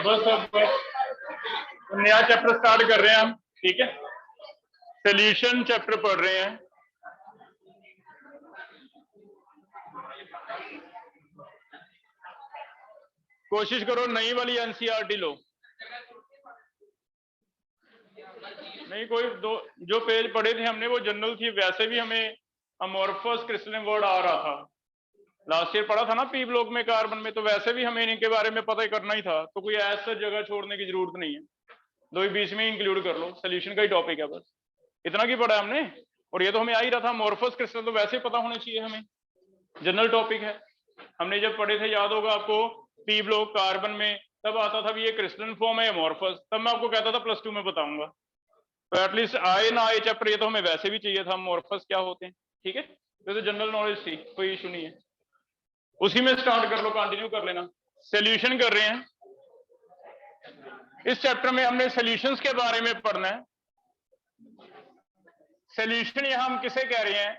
बस अब नया चैप्टर स्टार्ट कर रहे हैं हम, ठीक है। सॉल्यूशन चैप्टर पढ़ रहे हैं। कोशिश करो नई वाली एनसीईआरटी लो। नहीं, कोई दो जो पेज पढ़े थे हमने वो जनरल थी, वैसे भी हमें अमोर्फस क्रिस्टलिन वर्ड आ रहा था। लास्ट ईयर पढ़ा था ना पी ब्लॉक में कार्बन में, तो वैसे भी हमें इनके बारे में पता ही करना ही था, तो कोई ऐसा जगह छोड़ने की जरूरत नहीं है। दो ही बीच में इंक्लूड कर लो, सोल्यूशन का ही टॉपिक है, बस इतना की पढ़ा हमने। और ये तो हमें आ ही रहा था, अमोर्फस क्रिस्टल तो वैसे पता होना चाहिए हमें, जनरल टॉपिक है। हमने जब पढ़े थे, याद होगा आपको, पी ब्लॉक कार्बन में, तब आता था भी ये क्रिस्टलन फॉर्म है अमोर्फस, तब मैं आपको कहता था प्लस 2 में बताऊंगा। तो एटलीस्ट आए ना आए चैप्टर, ये तो हमें वैसे भी चाहिए था अमोर्फस क्या होते हैं, ठीक है। तो जनरल नॉलेज थी, कोई इशू नहीं है। उसी में स्टार्ट कर लो, कंटिन्यू कर लेना। सॉल्यूशन कर रहे हैं। इस चैप्टर में हमने सॉल्यूशंस के बारे में पढ़ना है। सॉल्यूशन यहां हम किसे कह रहे हैं?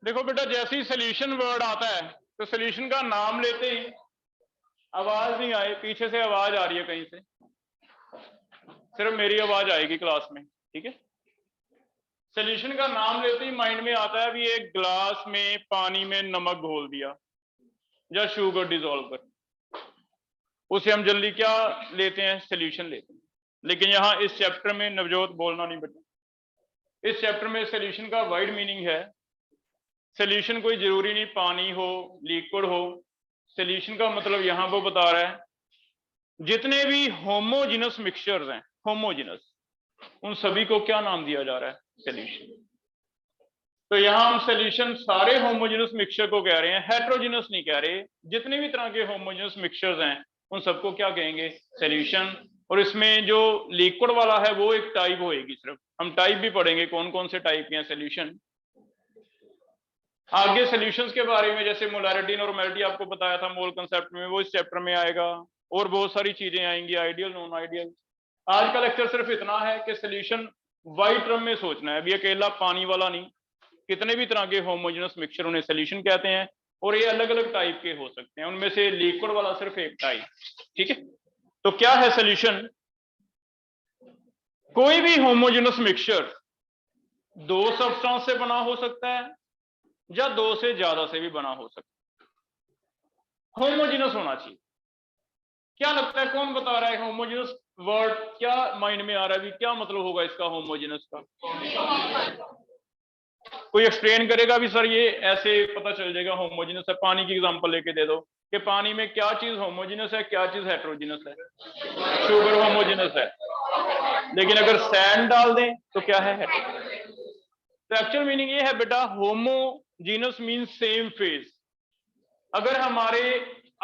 देखो बेटा, जैसे ही सॉल्यूशन वर्ड आता है तो सॉल्यूशन का नाम लेते ही, आवाज नहीं आए, पीछे से आवाज आ रही है कहीं से, सिर्फ मेरी आवाज आएगी क्लास में, ठीक है। सॉल्यूशन का नाम लेते ही माइंड में आता है भी एक ग्लास में पानी में नमक घोल दिया या शुगर डिसॉल्व कर, उसे हम जल्दी क्या लेते हैं? सॉल्यूशन लेते हैं। लेकिन यहां इस चैप्टर में, नवजोत बोलना नहीं बेटा, इस चैप्टर में सॉल्यूशन का वाइड मीनिंग है। सॉल्यूशन कोई जरूरी नहीं पानी हो, लिक्विड हो। सॉल्यूशन का मतलब यहां वो बता रहा है जितने भी होमोजिनस मिक्सचर्स हैं, होमोजिनस, उन सभी को क्या नाम दिया जा रहा है? सॉल्यूशन। तो यहां हम सॉल्यूशन सारे होमोजिनस मिक्सचर को कह रहे हैं, हेट्रोजिनस नहीं कह रहे। जितने भी तरह के होमोजिनस मिक्सचर्स हैं उन सबको क्या कहेंगे? सॉल्यूशन। और इसमें जो लिक्विड वाला है वो एक टाइप होएगी, सिर्फ हम टाइप भी पढ़ेंगे कौन कौन से टाइप के हैं सॉल्यूशन। आगे सॉल्यूशंस के बारे में, जैसे मोलैरिटी, नॉर्मैलिटी आपको बताया था मोल कंसेप्ट में, वो इस चैप्टर में आएगा। और बहुत सारी चीजें आएंगी, आइडियल, नॉन आइडियल। आज का लेक्चर सिर्फ इतना है कि सॉल्यूशन वाइड टर्म में सोचना है, अभी अकेला पानी वाला नहीं, कितने भी तरह के होमोजेनस मिक्सचर उन्हें सॉल्यूशन कहते हैं। और ये अलग अलग टाइप के हो सकते हैं, उनमें से लिक्विड वाला सिर्फ एक टाइप, ठीक है। तो क्या है सॉल्यूशन? कोई भी होमोजेनस मिक्सचर दो सब्सटेंस से बना हो सकता है या दो से ज्यादा से भी बना हो सकता है। होमोजेनस होना चाहिए। क्या लगता है, कौन बता रहा है होमोजेनस वर्ड क्या माइंड में आ रहा है भी? क्या मतलब होगा इसका होमोजेनस का? कोई एक्सप्लेन करेगा भी सर ये ऐसे पता चल जाएगा होमोजेनस है? पानी की एग्जांपल लेके दे दो कि पानी में क्या चीज होमोजेनस है, क्या चीज हेट्रोजेनस है। शुगर होमोजेनस है, लेकिन अगर सैंड डाल दें तो क्या है? तो एक्चुअल मीनिंग ये है बेटा, होमोजेनस मीन सेम फेज। अगर हमारे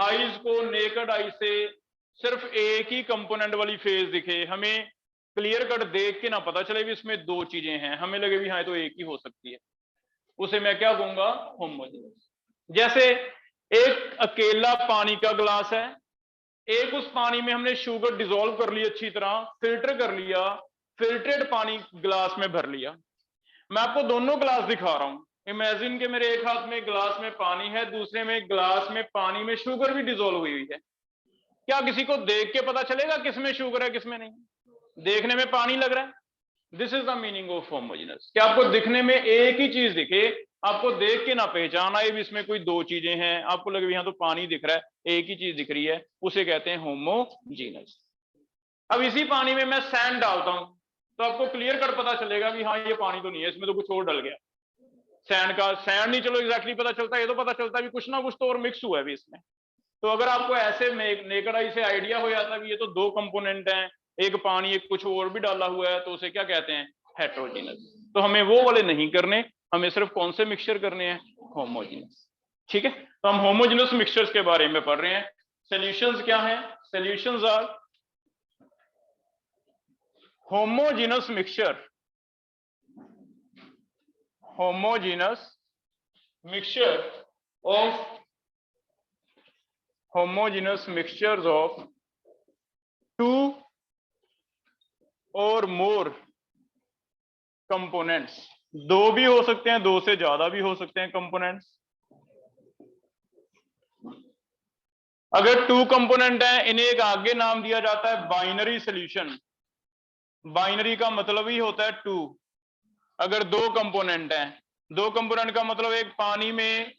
आईज को नेकेड आई से सिर्फ एक ही कंपोनेंट वाली फेज दिखे, हमें क्लियर कट देख के ना पता चले भी इसमें दो चीजें हैं, हमें लगे भी हाँ तो एक ही हो सकती है, उसे मैं क्या कहूंगा? होमोजेनस। जैसे एक अकेला पानी का ग्लास है, एक उस पानी में हमने शुगर डिसॉल्व कर ली, अच्छी तरह फिल्टर कर लिया, फिल्टर्ड पानी ग्लास में भर लिया। मैं आपको दोनों ग्लास दिखा रहा हूं। इमेजिन के मेरे एक हाथ में ग्लास में पानी है, दूसरे में ग्लास में पानी में शुगर भी डिसॉल्व हुई है। क्या किसी को देख के पता चलेगा किसमें शुगर है किसमें नहीं? देखने में पानी लग रहा है। This is the meaning of homogeneous. क्या आपको दिखने में एक ही चीज दिखे, आपको देख के ना पहचान आए भी इसमें कोई दो चीजें हैं, आपको लगे यहां तो पानी दिख रहा है, एक ही चीज दिख रही है, उसे कहते हैं होमोजेनस। अब इसी पानी में मैं सैंड डालता हूं तो आपको क्लियर कट पता चलेगा कि हाँ ये पानी तो नहीं है, इसमें तो कुछ और डल गया। सैंड नहीं, चलो एग्जैक्टली पता चलता है, ये तो पता चलता है भी कुछ ना कुछ तो और मिक्स हुआ है भी इसमें। तो अगर आपको ऐसे नेकेड आई से आइडिया हो जाता है कि ये तो दो कंपोनेंट हैं, एक पानी एक कुछ और भी डाला हुआ है, तो उसे क्या कहते हैं? हेट्रोजीनस। तो हमें वो वाले नहीं करने, हमें सिर्फ कौन से मिक्सचर करने हैं? होमोजीनस, ठीक है। तो हम होमोजीनस मिक्सचर्स के बारे में पढ़ रहे हैं। सॉल्यूशंस क्या है? Solutions are homogeneous mixture, homogeneous mixture of homogeneous mixtures of two और मोर कंपोनेंट्स, दो भी हो सकते हैं, दो से ज्यादा भी हो सकते हैं कंपोनेंट्स। अगर टू कंपोनेंट है, इन्हें एक आगे नाम दिया जाता है बाइनरी सॉल्यूशन। बाइनरी का मतलब ही होता है टू। अगर दो कंपोनेंट है, दो कंपोनेंट का मतलब एक पानी में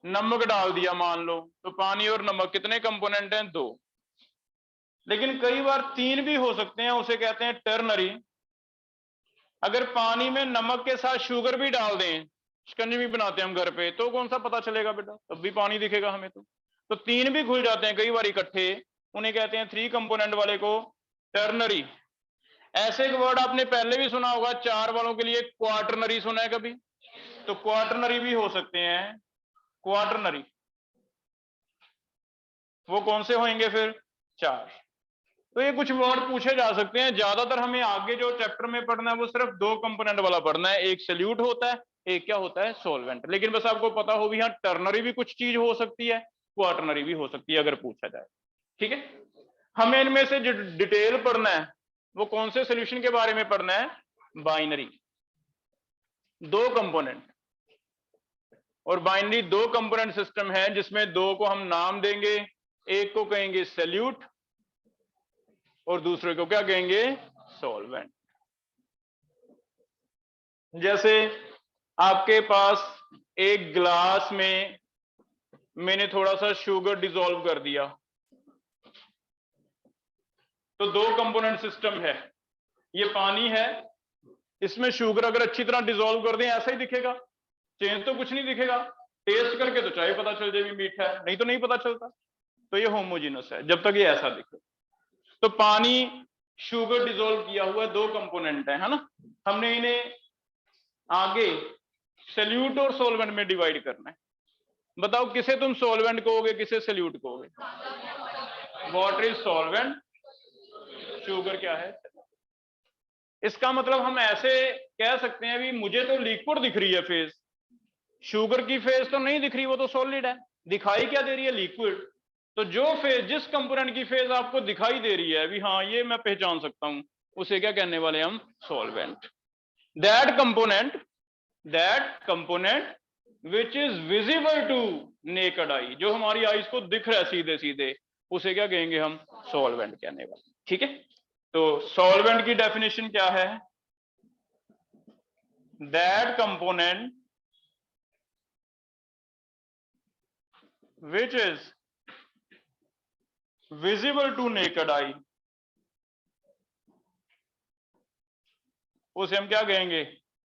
नमक डाल दिया मान लो, तो पानी और नमक कितने कंपोनेंट हैं? दो। लेकिन कई बार तीन भी हो सकते हैं, उसे कहते हैं टर्नरी। अगर पानी में नमक के साथ शुगर भी डाल दें, शिकंजी भी बनाते हैं हम घर पे, तो कौन सा पता चलेगा बेटा? तब भी पानी दिखेगा हमें। तो तीन भी घुल जाते हैं कई बार इकट्ठे, उन्हें कहते हैं थ्री कंपोनेंट वाले को टर्नरी। ऐसे एक वर्ड आपने पहले भी सुना होगा, चार वालों के लिए क्वार्टरनरी सुना है कभी? तो क्वार्टरनरी भी हो सकते हैं। क्वार्टरनरी वो कौन से होंगे फिर? चार। तो ये कुछ वर्ड पूछे जा सकते हैं। ज्यादातर हमें आगे जो चैप्टर में पढ़ना है वो सिर्फ दो कंपोनेंट वाला पढ़ना है, एक सल्यूट होता है, एक क्या होता है? सॉल्वेंट। लेकिन बस आपको पता हो भी हाँ टर्नरी भी कुछ चीज हो सकती है, क्वार्टरनरी भी हो सकती है अगर पूछा जाए। ठीक है, हमें इनमें से जो डिटेल पढ़ना है वो कौन से सोल्यूशन के बारे में पढ़ना है? बाइनरी, दो कंपोनेंट। और बाइनरी दो कंपोनेंट सिस्टम है जिसमें दो को हम नाम देंगे, एक को कहेंगे सल्यूट और दूसरे को क्या कहेंगे? सॉल्वेंट। जैसे आपके पास एक ग्लास में मैंने थोड़ा सा शुगर डिसॉल्व कर दिया, तो दो कंपोनेंट सिस्टम है। ये पानी है, इसमें शुगर अगर अच्छी तरह डिसॉल्व कर दें ऐसा ही दिखेगा, चेंज तो कुछ नहीं दिखेगा। टेस्ट करके तो चाहे पता चल जाए भी मीठा है, नहीं तो नहीं पता चलता। तो ये होमोजेनस है जब तक ये ऐसा दिखे। तो पानी शुगर डिसॉल्व किया हुआ दो कंपोनेंट है ना। हमने इन्हें आगे सल्यूट और सॉल्वेंट में डिवाइड करना है। बताओ किसे तुम सॉल्वेंट कहोगे, किसे सल्यूट कहोगे? वाटर इज सॉल्वेंट, शुगर क्या है? इसका मतलब हम ऐसे कह सकते हैं भी मुझे तो लिक्विड दिख रही है फेज, शुगर की फेज तो नहीं दिख रही, वो तो सॉलिड है। दिखाई क्या दे रही है? लिक्विड। तो जो फेज, जिस कंपोनेंट की फेज आपको दिखाई दे रही है भी हाँ ये मैं पहचान सकता हूं, उसे क्या कहने वाले हम? Solvent. That component which is visible to naked eye, जो हमारी आईज को दिख रहा है सीधे सीधे, उसे क्या कहेंगे हम? सॉल्वेंट कहने वाले। ठीक है, तो सॉल्वेंट की डेफिनेशन क्या है? That component which is visible to naked eye, उसे हम क्या कहेंगे?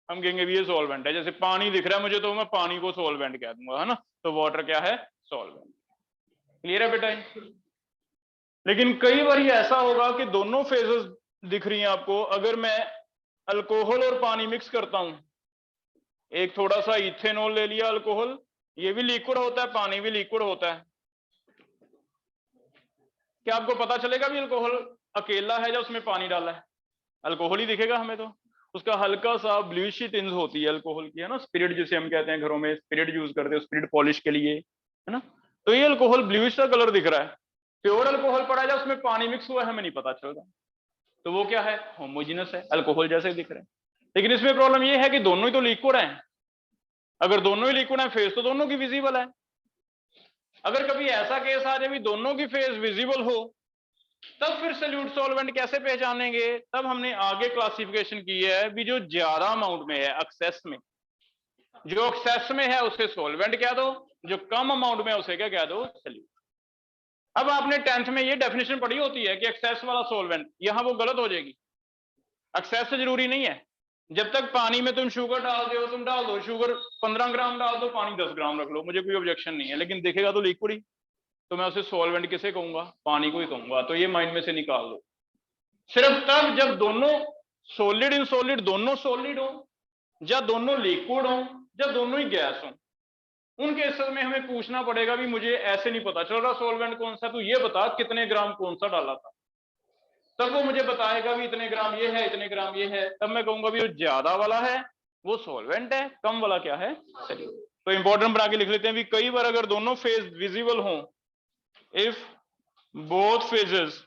हम कहेंगे भी ये सॉल्वेंट है। जैसे पानी दिख रहा है मुझे तो मैं पानी को सॉल्वेंट कह दूंगा, है ना। तो वाटर क्या है? सॉल्वेंट। क्लियर है बेटा? लेकिन कई बार ऐसा होगा कि दोनों फेजेस दिख रही हैं आपको। अगर मैं अल्कोहल और पानी मिक्स करता हूं, एक थोड़ा सा इथेनॉल ले लिया, अल्कोहल ये भी लिक्विड होता है, पानी भी लिक्विड होता है, क्या आपको पता चलेगा भी अल्कोहल अकेला है या उसमें पानी डाला है? अल्कोहल ही दिखेगा हमें। तो उसका हल्का सा ब्लूइश टिंज होती है अल्कोहल की, है ना। स्पिरिट जिसे हम कहते हैं, घरों में स्पिरिट यूज करते हैं स्पिरिट पॉलिश के लिए, है ना। तो ये अल्कोहल ब्लूइश का कलर दिख रहा है, प्योर अल्कोहल पड़ा है उसमें पानी मिक्स हुआ है हमें नहीं पता चल रहा। तो वो क्या है? होमोजेनस है, अल्कोहल जैसे दिख रहे हैं। लेकिन इसमें प्रॉब्लम ये है कि दोनों ही तो लिक्विड है। अगर दोनों ही लिक्विड है, फेस तो दोनों की विजिबल है। अगर कभी ऐसा केस आ जाए भी दोनों की फेस विजिबल हो, तब फिर सल्यूट सॉल्वेंट कैसे पहचानेंगे? तब हमने आगे क्लासिफिकेशन की है भी जो ज्यादा अमाउंट में है, एक्सेस में, जो एक्सेस में है उसे सॉल्वेंट कह दो, जो कम अमाउंट में उसे क्या कह दो? सल्यूट। अब आपने 10th में ये डेफिनेशन पढ़ी होती है कि एक्सेस वाला सॉल्वेंट, यहां वो गलत हो जाएगी। एक्सेस से जरूरी नहीं है। जब तक पानी में तुम शुगर डाल दो, तुम डाल दो शुगर 15 ग्राम डाल दो, पानी 10 ग्राम रख लो, मुझे कोई ऑब्जेक्शन नहीं है। लेकिन दिखेगा तो लिक्विड ही, तो मैं उसे सॉल्वेंट किसे कहूंगा? पानी को ही कहूंगा। तो ये माइंड में से निकाल दो। सिर्फ तब जब दोनों सॉलिड इन सॉलिड दोनों सॉलिड हो, या दोनों लिक्विड हो, या दोनों ही गैस हो, उन केसेस में हमें पूछना पड़ेगा भी मुझे ऐसे नहीं पता चल रहा सॉल्वेंट कौन सा, तो ये बता कितने ग्राम कौन सा डाला था। तब वो मुझे बताएगा भी इतने ग्राम ये है, इतने ग्राम ये है। तब मैं कहूंगा भी जो ज्यादा वाला है वो सॉल्वेंट है, कम वाला क्या है? सल्यूट। तो इंपॉर्टेंट बना के लिख लेते हैं भी कई बार अगर दोनों फेज विजिबल हो, if both phases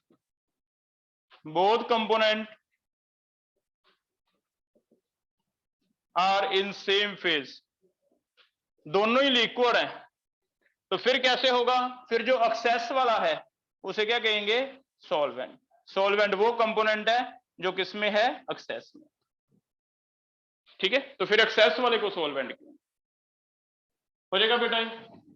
both component are in same phase, दोनों ही लिक्विड है, तो फिर कैसे होगा? फिर जो एक्सेस वाला है उसे क्या कहेंगे? सॉल्वेंट। सॉल्वेंट वो कंपोनेंट है जो किसमें है? एक्सेस में। ठीक है, तो फिर एक्सेस वाले को सॉल्वेंट क्यों हो जाएगा बेटा?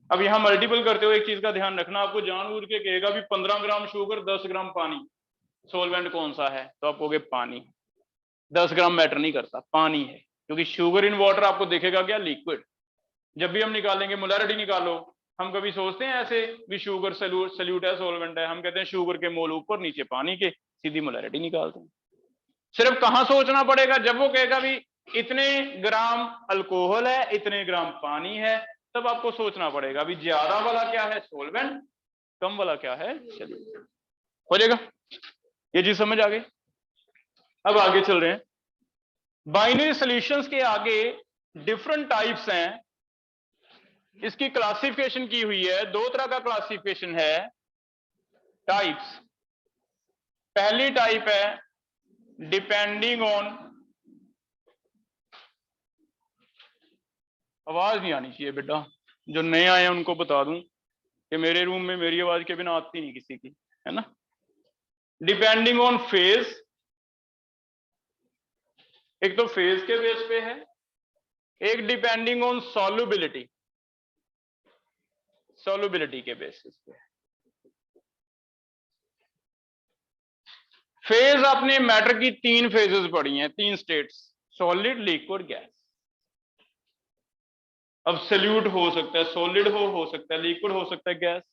अब यहां मल्टीपल करते हुए एक चीज का ध्यान रखना, आपको जानबूझ के कहेगा भी 15 ग्राम शुगर 10 ग्राम पानी, सॉल्वेंट कौन सा है? तो आप कहोगे पानी। 10 ग्राम मैटर नहीं करता, पानी है, क्योंकि शुगर इन वाटर आपको दिखेगा क्या? लिक्विड। जब भी हम निकालेंगे मोलैरिटी निकालो, हम कभी सोचते हैं ऐसे भी शुगर सल्यूट है, सॉल्वेंट है? हम कहते हैं शुगर के मोल ऊपर नीचे पानी के, सीधी मोलैरिटी निकालते हैं। सिर्फ कहां सोचना पड़ेगा? जब वो कहेगा भी इतने ग्राम अल्कोहल है, इतने ग्राम पानी है, तब आपको सोचना पड़ेगा भी ज्यादा वाला क्या है? सॉल्वेंट, कम वाला क्या है? सल्यूट। हो जाएगा? ये चीज समझ आ गई? अब आगे चल रहे हैं। बाइनरी सॉल्यूशंस के आगे डिफरेंट टाइप्स हैं, इसकी क्लासिफिकेशन की हुई है। दो तरह का क्लासिफिकेशन है, टाइप्स। पहली टाइप है डिपेंडिंग ऑन, आवाज नहीं आनी चाहिए बेटा, जो नए आए हैं उनको बता दूं कि मेरे रूम में मेरी आवाज के बिना आती नहीं किसी की, है ना? डिपेंडिंग ऑन फेज, एक तो फेज के बेस पे है, एक डिपेंडिंग ऑन सॉल्युबिलिटी, सॉल्युबिलिटी के बेसिस पे। फेज आपने मैटर की 3 फेजेस पढ़ी हैं, 3 स्टेट्स, सॉलिड, लिक्विड, गैस। अब सल्यूट हो सकता है, सॉलिड हो सकता है लिक्विड, हो सकता है गैस।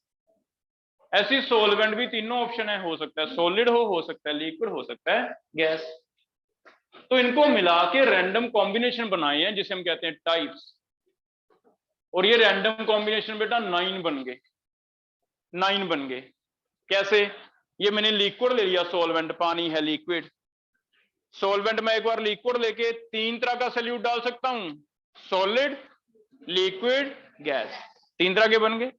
ऐसी सॉल्वेंट भी तीनों ऑप्शन है, हो सकता है सॉलिड हो सकता है लिक्विड, हो सकता है गैस। तो इनको मिला के रैंडम कॉम्बिनेशन बनाए हैं जिसे हम कहते हैं टाइप्स। और ये रैंडम कॉम्बिनेशन बेटा 9 बन गए, 9 बन गए। कैसे? ये मैंने लिक्विड ले लिया, सॉल्वेंट, पानी है, लिक्विड। सॉल्वेंट में एक बार लिक्विड लेके 3 तरह का सल्यूट डाल सकता हूं, सॉलिड, लिक्विड, गैस। 3 तरह के बन गए।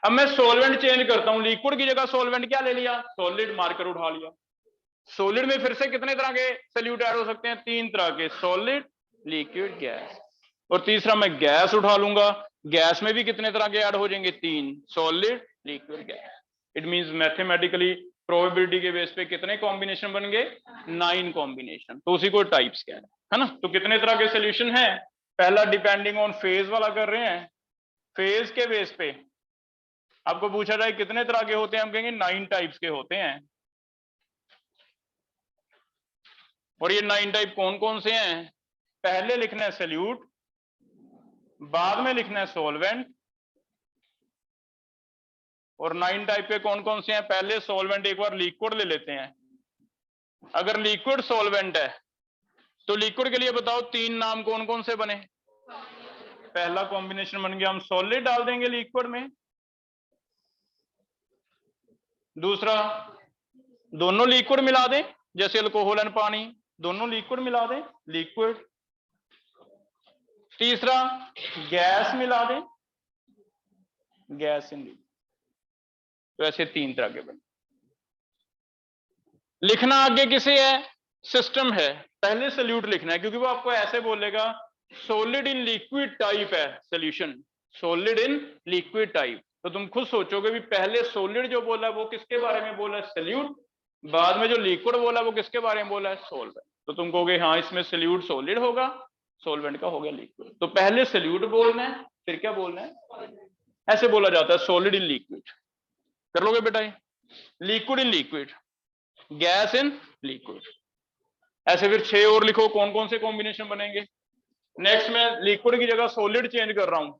अब मैं सॉल्वेंट चेंज करता हूं, लिक्विड की जगह सॉल्वेंट क्या ले लिया? सॉलिड, मार्कर उठा लिया। सॉलिड में फिर से कितने तरह के सल्यूट ऐड हो सकते हैं? 3 तरह के, सॉलिड, लिक्विड, गैस। और तीसरा मैं गैस उठा लूंगा, गैस में भी कितने तरह के ऐड हो जाएंगे? 3, solid, liquid, gas. It means mathematically probability के बेस पे कितने कॉम्बिनेशन बन गए? 9 कॉम्बिनेशन। तो उसी को टाइप्स कहते हैं, है ना? तो कितने तरह के सोल्यूशन है? पहला डिपेंडिंग ऑन फेज वाला कर रहे हैं, फेज के बेस पे आपको पूछा जाए कितने तरह के होते हैं, हम कहेंगे 9 टाइप्स के होते हैं। और ये 9 टाइप कौन कौन से हैं? पहले लिखना है सल्यूट, बाद में लिखना है सॉल्वेंट। और 9 टाइप के कौन कौन से हैं? पहले सॉल्वेंट एक बार लिक्विड ले लेते हैं। अगर लिक्विड सॉल्वेंट है तो लिक्विड के लिए बताओ 3 नाम कौन कौन से बने? पहला कॉम्बिनेशन बन गया, हम सॉलिड डाल देंगे लिक्विड में। दूसरा, दोनों लिक्विड मिला दें, जैसे अल्कोहल एंड पानी, दोनों लिक्विड मिला दें, लिक्विड। तीसरा, गैस मिला दें, गैस इन लिक्विड। तो ऐसे 3 तरह के बने। लिखना आगे किसे है? सिस्टम है। पहले सल्यूट लिखना है, क्योंकि वो आपको ऐसे बोलेगा सॉलिड इन लिक्विड टाइप है solution, solid in liquid type. तो तुम खुद सोचोगे भी पहले सॉलिड जो बोला वो किसके बारे में बोला है? सल्यूट। बाद में जो लिक्विड बोला वो किसके बारे में बोला है? सॉल्वेंट। तो तुम कहोगे हाँ इसमें सल्यूट सॉलिड होगा, सॉल्वेंट का हो गया लिक्विड। तो पहले सल्यूट बोलना है, फिर क्या बोलना है? ऐसे बोला जाता है सॉलिड इन लिक्विड। कर लोगे बेटा? Liquid in liquid, gas in liquid. ऐसे फिर 6 और लिखो कौन कौन से कॉम्बिनेशन बनेंगे। नेक्स्ट में लिक्विड की जगह सॉलिड चेंज कर रहा हूं।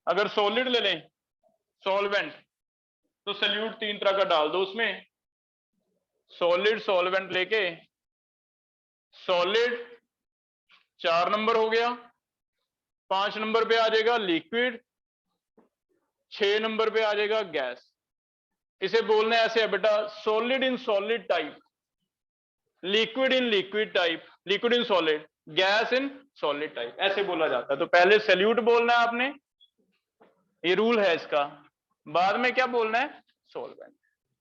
अगर सॉलिड ले लें, सॉल्वेंट, तो सल्यूट 3 तरह का डाल दो उसमें। सॉलिड सॉल्वेंट लेके सॉलिड 4 नंबर हो गया, 5 नंबर पे आ जाएगा लिक्विड, 6 नंबर पे आ जाएगा गैस। इसे बोलना ऐसे है बेटा, solid in solid type, liquid in liquid type, liquid in solid, gas in solid type, ऐसे बोला जाता है। तो पहले सल्यूट बोलना है आपने, ये रूल है इसका। बाद में क्या बोलना है? सॉल्वेंट।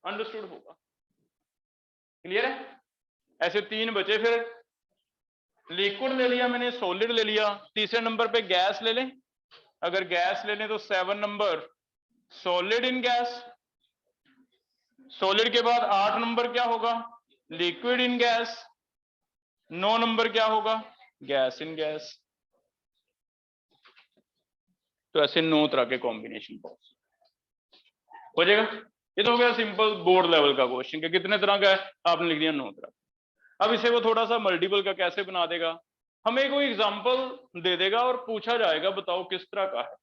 अंडरस्टूड होगा? क्लियर है? ऐसे 3 बचे। फिर लिक्विड ले लिया मैंने, सॉलिड ले लिया, तीसरे नंबर पे गैस ले लें। अगर गैस ले लें तो 7 number solid in gas. Solid के बाद 8 नंबर क्या होगा? Liquid in gas. 9 नंबर क्या होगा? Gas in gas. तो ऐसे 9 तरह के कॉम्बिनेशन हो जाएगा। ये तो हो गया सिंपल बोर्ड लेवल का क्वेश्चन कि कितने तरह का है, आपने लिख दिया 9 तरह। अब इसे वो थोड़ा सा मल्टीपल का कैसे बना देगा, हमें कोई एग्जांपल दे देगा और पूछा जाएगा बताओ किस तरह का है।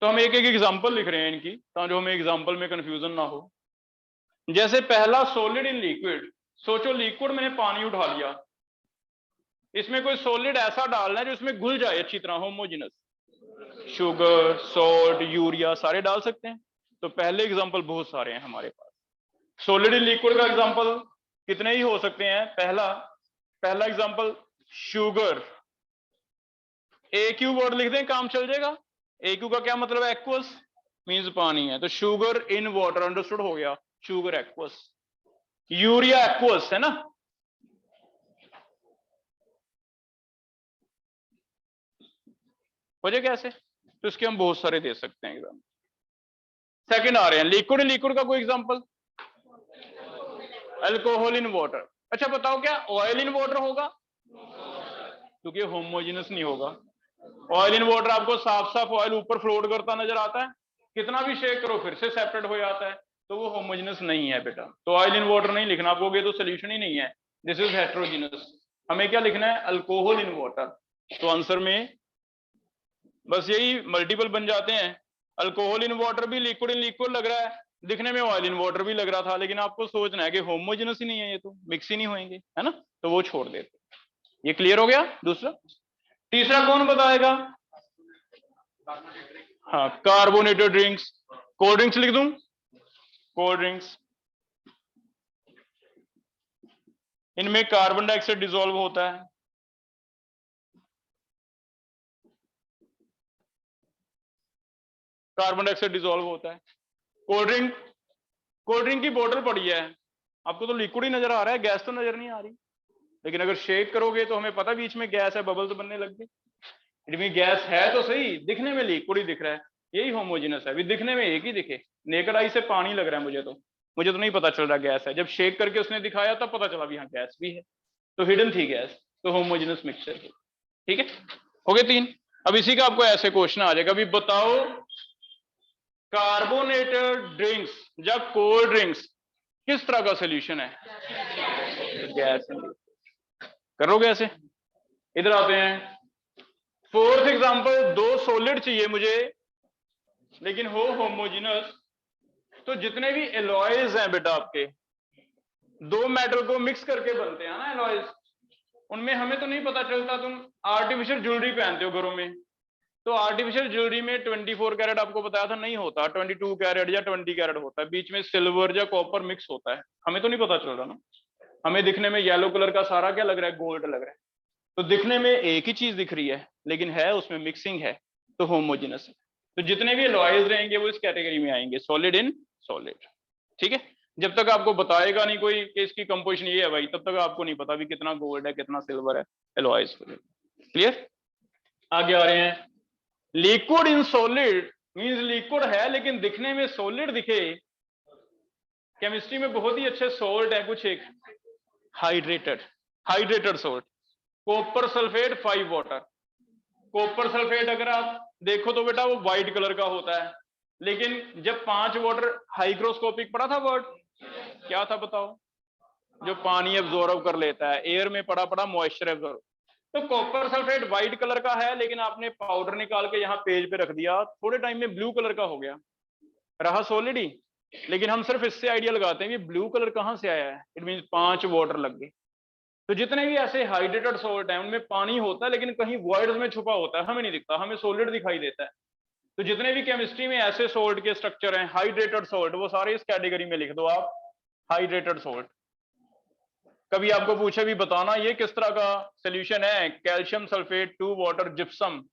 तो हम एक एक एग्जांपल लिख रहे हैं इनकी, ताकि हमें एग्जांपल में कंफ्यूजन ना हो। जैसे पहला सॉलिड इन लिक्विड। सोचो लिक्विड मैंने पानी उठा लिया, इसमें कोई सॉलिड ऐसा डालना है जो इसमें घुल जाए अच्छी तरह, होमोजेनस। शुगर, सॉल्ट, यूरिया सारे डाल सकते हैं। तो पहले एग्जांपल बहुत सारे हैं हमारे पास। सॉलिड इन लिक्विड का एग्जांपल कितने ही हो सकते हैं। पहला एग्जांपल शुगर। AQ वर्ड लिख दें, काम चल जाएगा। AQ का क्या मतलब है? एक्वस, मींस पानी है। तो शुगर इन वाटर, अंडरस्टूड हो गया, शुगर एक्वस। यूरिया एक्वस है ना। हो जाए कैसे? तो इसके हम बहुत सारे दे सकते हैं एग्जाम्पल। सेकंड आ रहे हैं लिक्विड इन लिक्विड का कोई एग्जांपल। Alcohol in water. अच्छा बताओ क्या ऑयल इन वाटर होगा? क्योंकि होमोजेनस नहीं होगा। ऑयल इन वाटर आपको साफ साफ ऑयल ऊपर फ्लोट करता नजर आता है, कितना भी शेक करो फिर से सेपरेट हो जाता है, तो वो होमोजेनस नहीं है बेटा। तो ऑयल इन वाटर नहीं लिखना, आप कहोगे तो सोल्यूशन ही नहीं है, दिस इज हेट्रोजीनस। हमें क्या लिखना है? Alcohol in water. तो आंसर में बस यही मल्टीपल बन जाते हैं। अल्कोहल इन वाटर भी लिक्विड इन लिक्विड लग रहा है, दिखने में ऑयल इन वाटर भी लग रहा था, लेकिन आपको सोचना है कि होमोजेनस ही नहीं है, ये तो मिक्स ही नहीं होंगे, है ना। तो वो छोड़ देते। ये क्लियर हो गया दूसरा। तीसरा कौन बताएगा? हाँ, कार्बोनेटेड ड्रिंक्स। कोल्ड ड्रिंक्स लिख दूं? कोल्ड ड्रिंक्स, इनमें कार्बन डाइऑक्साइड डिसॉल्व होता है। कार्बन डाइऑक्साइड डिसॉल्व होता है। कोल्ड ड्रिंक की बोतल पड़ी है, आपको तो लिक्विड ही नजर आ रहा है, गैस तो नजर नहीं आ रही। लेकिन अगर शेक करोगे तो हमें पता बीच में गैस है, बबल्स बनने लग गए। इनमें गैस है तो सही, दिखने में लिक्विड ही दिख रहा है, यही होमोजेनस है। अभी दिखने में एक ही दिखे, नेकेड आई से पानी लग रहा है मुझे तो नहीं पता चल रहा गैस है। जब शेक करके उसने दिखाया तब पता चला भी हाँ गैस भी है, तो हिडन थी गैस, तो होमोजेनस मिक्सचर है। ठीक है, हो गए 3। अब इसी का आपको ऐसे क्वेश्चन आ जाएगा, अभी बताओ कार्बोनेटेड ड्रिंक्स या कोल्ड ड्रिंक्स किस तरह का सोल्यूशन है? गैस। करोगे ऐसे? इधर आते हैं, फोर्थ एग्जांपल, 2 सॉलिड चाहिए मुझे लेकिन हो होमोजेनस। तो जितने भी एलॉयज हैं बेटा आपके, 2 मेटल को मिक्स करके बनते हैं ना एलॉयज, उनमें हमें तो नहीं पता चलता। तुम आर्टिफिशियल ज्वेलरी पहनते हो घरों में, तो आर्टिफिशियल ज्वेलरी में 24 कैरेट आपको बताया था नहीं होता, 22 कैरेट या 20 कैरेट होता है, बीच में सिल्वर या कॉपर मिक्स होता है, हमें तो नहीं पता चल रहा ना। हमें दिखने में येलो कलर का सारा क्या लग रहा है? गोल्ड लग रहा है। तो दिखने में एक ही चीज दिख रही है, लेकिन है उसमें मिक्सिंग है, तो होमोजेनस है। तो जितने भी एलॉयज रहेंगे वो इस कैटेगरी में आएंगे, सॉलिड इन सॉलिड। ठीक है, जब तक आपको बताएगा नहीं कोई कि इसकी कंपोजिशन ये है भाई, तब तक आपको नहीं पता भी कितना गोल्ड है कितना सिल्वर है एलॉयज। क्लियर? आगे आ रहे हैं, liquid in solid means liquid है लेकिन दिखने में सॉलिड दिखे। केमिस्ट्री में बहुत ही अच्छे सॉल्ट है कुछ, एक hydrated salt, copper sulphate 5 water. Copper sulphate अगर आप देखो तो बेटा वो व्हाइट कलर का होता है, लेकिन जब 5 वाटर हाइग्रोस्कोपिक पड़ा था वर्ड, क्या था बताओ? जो पानी एब्जॉर्ब कर लेता है, एयर में पड़ा मॉइस्चर एब्जॉर्ब। तो कॉपर सल्फेट व्हाइट कलर का है, लेकिन आपने पाउडर निकाल के यहाँ पेज पे रख दिया, थोड़े टाइम में ब्लू कलर का हो गया, रहा सॉलिड ही। लेकिन हम सिर्फ इससे आइडिया लगाते हैं कि ब्लू कलर कहाँ से आया है, इट मीन 5 वाटर लग गए। तो जितने भी ऐसे हाइड्रेटेड सॉल्ट हैं उनमें पानी होता है, लेकिन कहीं वॉइड्स में छुपा होता है, हमें नहीं दिखता, हमें सॉलिड दिखाई देता है। तो जितने भी केमिस्ट्री में ऐसे सॉल्ट के स्ट्रक्चर हैं हाइड्रेटेड सॉल्ट, वो सारे इस कैटेगरी में लिख दो आप, हाइड्रेटेड सॉल्ट। कभी आपको पूछे भी बताना ये किस तरह का सोल्यूशन है, कैल्शियम सल्फेट 2 वाटर जिप्सम,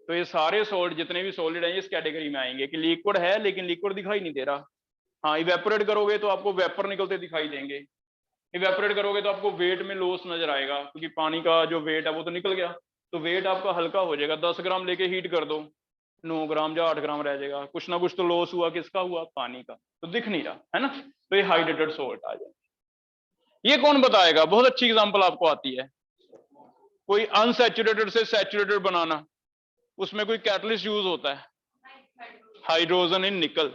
तो ये सारे सॉल्ट जितने भी सॉलिड हैं इस कैटेगरी में आएंगे कि लिक्विड है लेकिन लिक्विड दिखाई नहीं दे रहा, हाँ, इवेपोरेट करोगे तो आपको वेपर निकलते दिखाई देंगे, इवेपोरेट करोगे तो आपको वेट में लॉस नजर आएगा, क्योंकि पानी का जो वेट है वो तो निकल गया, तो वेट आपका हल्का हो जाएगा। 10 ग्राम लेके हीट कर दो, 9 ग्राम या 8 ग्राम रह जाएगा, कुछ ना कुछ तो लॉस हुआ, किसका हुआ? पानी का, तो दिख नहीं रहा है ना, तो ये हाइड्रेटेड सोल्ट आ जाए। ये कौन बताएगा? बहुत अच्छी एग्जांपल आपको आती है, कोई अनसैचुरेटेड से सैचुरेटेड बनाना, उसमें कोई कैटलिस्ट यूज होता है, हाइड्रोजन इन निकल,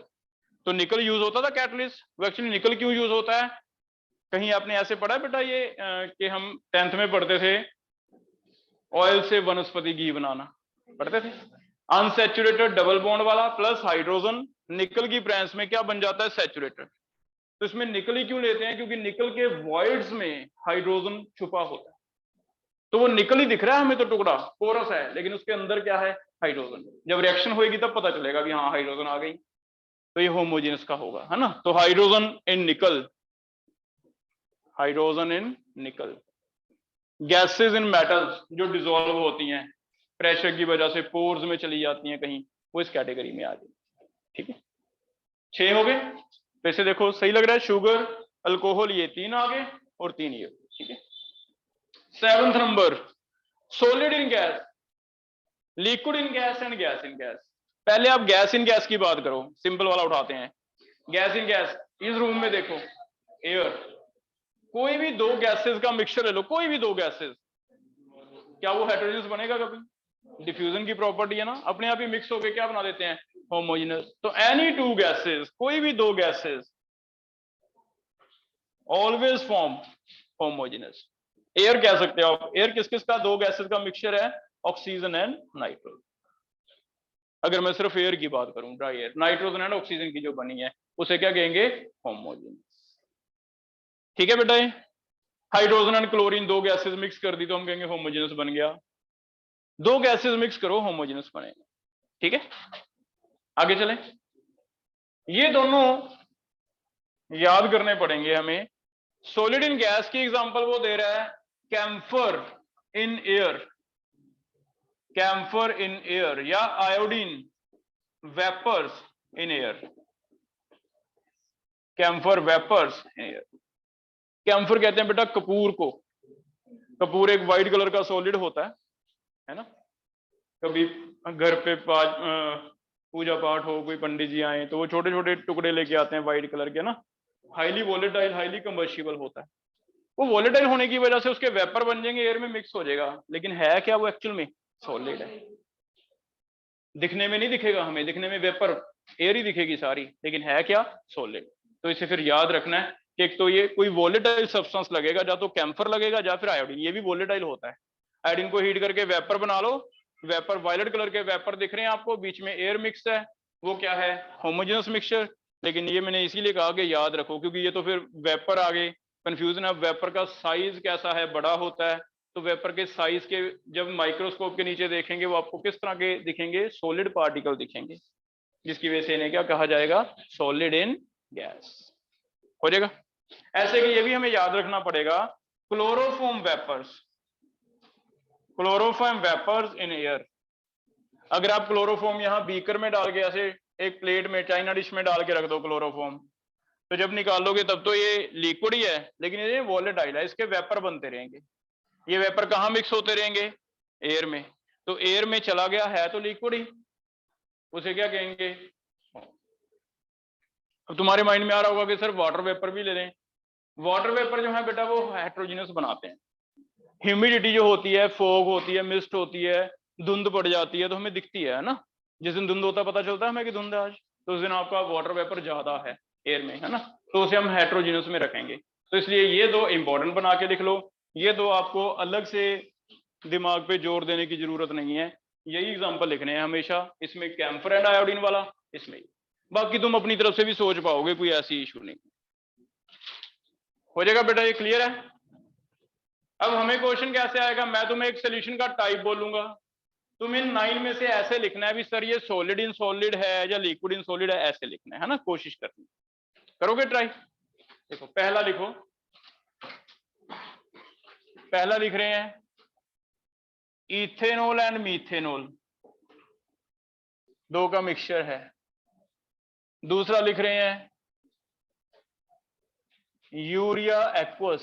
तो निकल यूज होता था कैटलिस्ट, वो एक्चुअली निकल क्यों यूज होता है? कहीं आपने ऐसे पढ़ा है बेटा ये कि हम 10th में पढ़ते थे ऑयल से वनस्पति घी बनाना, पढ़ते थे, अनसैचुरेटेड डबल बॉन्ड वाला प्लस हाइड्रोजन निकल की प्रेजेंस में क्या बन जाता है? सैचुरेटेड। तो इसमें निकल ही क्यों लेते हैं? क्योंकि निकल के वॉइड्स में हाइड्रोजन छुपा होता है, तो वो निकल ही दिख रहा है हमें तो, टुकड़ा पोरस है, लेकिन उसके अंदर क्या है? हाइड्रोजन। जब रिएक्शन होगी तब पता चलेगा कि हाँ हाइड्रोजन आ गई, तो ये होमोजेनस का होगा, है ना। तो हाइड्रोजन इन निकल, हाइड्रोजन इन निकल। गैसेस इन मेटल्स जो डिसॉल्व होती हैं प्रेशर की वजह से, पोर्स में चली जाती हैं कहीं, वो इस कैटेगरी में आ जाए। ठीक है, 6 हो गए। वैसे देखो सही लग रहा है, शुगर, अल्कोहल, ये 3 आ गए और 3 ये। ठीक है, 7th number, solid in gas, liquid in gas and gas in gas. पहले आप गैस इन गैस की बात करो, सिंपल वाला उठाते हैं। गैस इन गैस, इस रूम में देखो एयर, कोई भी दो गैसेस का मिक्सचर ले लो, कोई भी दो गैसेस, क्या वो हेटेरोजेनस बनेगा कभी? डिफ्यूजन की प्रॉपर्टी है ना, अपने आप ही मिक्स होकर क्या बना देते हैं? होमोजेनस। तो एनी टू गैसेस, कोई भी दो gases always form homogeneous. Air कह सकते हो आप, एयर किस किस का? दो गैसेस का मिक्सचर है, ऑक्सीजन एंड नाइट्रोजन। अगर मैं सिर्फ एयर की बात करूं, dry air, nitrogen and oxygen की जो बनी है उसे क्या कहेंगे? होमोजेनस। ठीक है बेटा, हाइड्रोजन एंड क्लोरीन दो गैसेस मिक्स कर दी तो हम कहेंगे होमोजेनस बन गया। दो गैसेस मिक्स करो, होमोजेनस बनेगा। ठीक है, आगे चलें। ये दोनों याद करने पड़ेंगे हमें। सॉलिड इन गैस की एग्जांपल वो दे रहा है, camphor in air, camphor in air, या iodine vapours in air, camphor vapours in air. Camphor कहते हैं बेटा कपूर को, कपूर एक व्हाइट कलर का सॉलिड होता है ना। कभी घर पे पूजा पाठ हो, कोई पंडित जी आए तो वो छोटे छोटे टुकड़े लेके आते हैं व्हाइट कलर के ना, हाईली वोलेटाइल, हाईली कंबस्टिबल होता है। वो वोलेटाइल होने की वजह से उसके वेपर बन जाएंगे, एयर में मिक्स हो जाएगा, लेकिन है क्या वो एक्चुअल में? सॉलिड है। दिखने में नहीं दिखेगा हमें, दिखने में वेपर एयर ही दिखेगी सारी, लेकिन है क्या? सॉलिड। तो इसे फिर याद रखना है कि एक तो ये कोई वोलेटाइल सब्सटेंस लगेगा, या तो कैम्फर लगेगा या फिर आयोडीन, ये भी वोलेटाइल होता है। आयोडीन को हीट करके वेपर बना लो, वेपर वायलेट कलर के वेपर दिख रहे हैं आपको, बीच में एयर मिक्स है, वो क्या है? Homogeneous mixture. लेकिन ये मैंने इसीलिए कहा कि याद रखो, क्योंकि ये तो फिर वेपर आ गए, कंफ्यूजन है। वेपर का साइज कैसा है? बड़ा होता है। तो वेपर के साइज के जब माइक्रोस्कोप के नीचे देखेंगे वो आपको किस तरह के दिखेंगे? सॉलिड पार्टिकल दिखेंगे, जिसकी वजह से इन्हें क्या कहा जाएगा? सॉलिड इन गैस हो जाएगा। ऐसे कि ये भी हमें याद रखना पड़ेगा, chloroform vapours, chloroform vapours in air. अगर आप क्लोरोफॉर्म यहाँ बीकर में डाल के ऐसे एक प्लेट में, चाइना डिश में डाल के रख दो क्लोरोफॉर्म, तो जब निकालोगे तब तो ये लिक्विड ही है, लेकिन ये वोलेटाइल है, इसके वेपर बनते रहेंगे। ये वेपर कहाँ मिक्स होते रहेंगे? एयर में। तो एयर में चला गया है तो लिक्विड ही, उसे क्या कहेंगे? अब तुम्हारे माइंड में आ रहा होगा कि सर वाटर वेपर भी ले लें। वाटर वेपर जो है बेटा वो हेट्रोजीनियस बनाते हैं। ह्यूमिडिटी जो होती है, फॉग होती है, मिस्ट होती है, धुंध पड़ जाती है तो हमें दिखती है ना, जिस दिन धुंध होता है पता चलता है हमें कि धुंध है आज, तो उस दिन आपका वाटर वेपर ज्यादा है एयर में, है ना, तो उसे हम हेट्रोजीनियस में रखेंगे। तो इसलिए ये दो इंपॉर्टेंट बना के लिख लो, ये दो आपको अलग से दिमाग पे जोर देने की जरूरत नहीं है, यही एग्जाम्पल लिखने हैं हमेशा, इसमें कैम्फर एंड आयोडीन वाला, इसमें। बाकी तुम अपनी तरफ से भी सोच पाओगे, कोई ऐसी इशू नहीं। हो जाएगा बेटा, ये क्लियर है। अब हमें क्वेश्चन कैसे आएगा? मैं तुम्हें एक सोल्यूशन का टाइप बोलूंगा, तुम्हें 9 में से ऐसे लिखना है भी सर ये सॉलिड इन सॉलिड है या लिक्विड इन सॉलिड है, ऐसे लिखना है ना, कोशिश करनी। करोगे ट्राई? देखो पहला लिखो, पहला लिख रहे हैं इथेनॉल एंड मीथेनॉल, दो का मिक्सचर है। दूसरा लिख रहे हैं यूरिया एक्वस,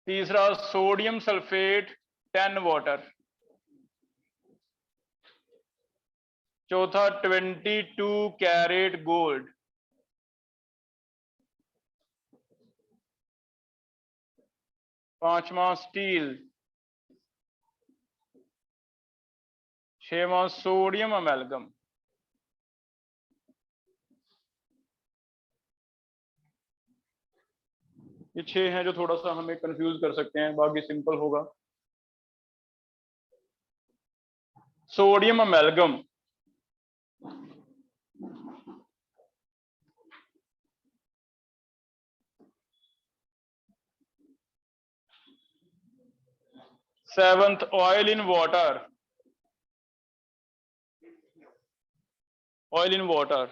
तीसरा सोडियम सल्फेट 10 वाटर, चौथा 22 कैरेट गोल्ड, पांचवा स्टील, छठवां सोडियम अमेलगम, ये 6 हैं जो थोड़ा सा हमें कंफ्यूज कर सकते हैं, बाकी सिंपल होगा। Sodium amalgam, seventh oil in water, oil in water,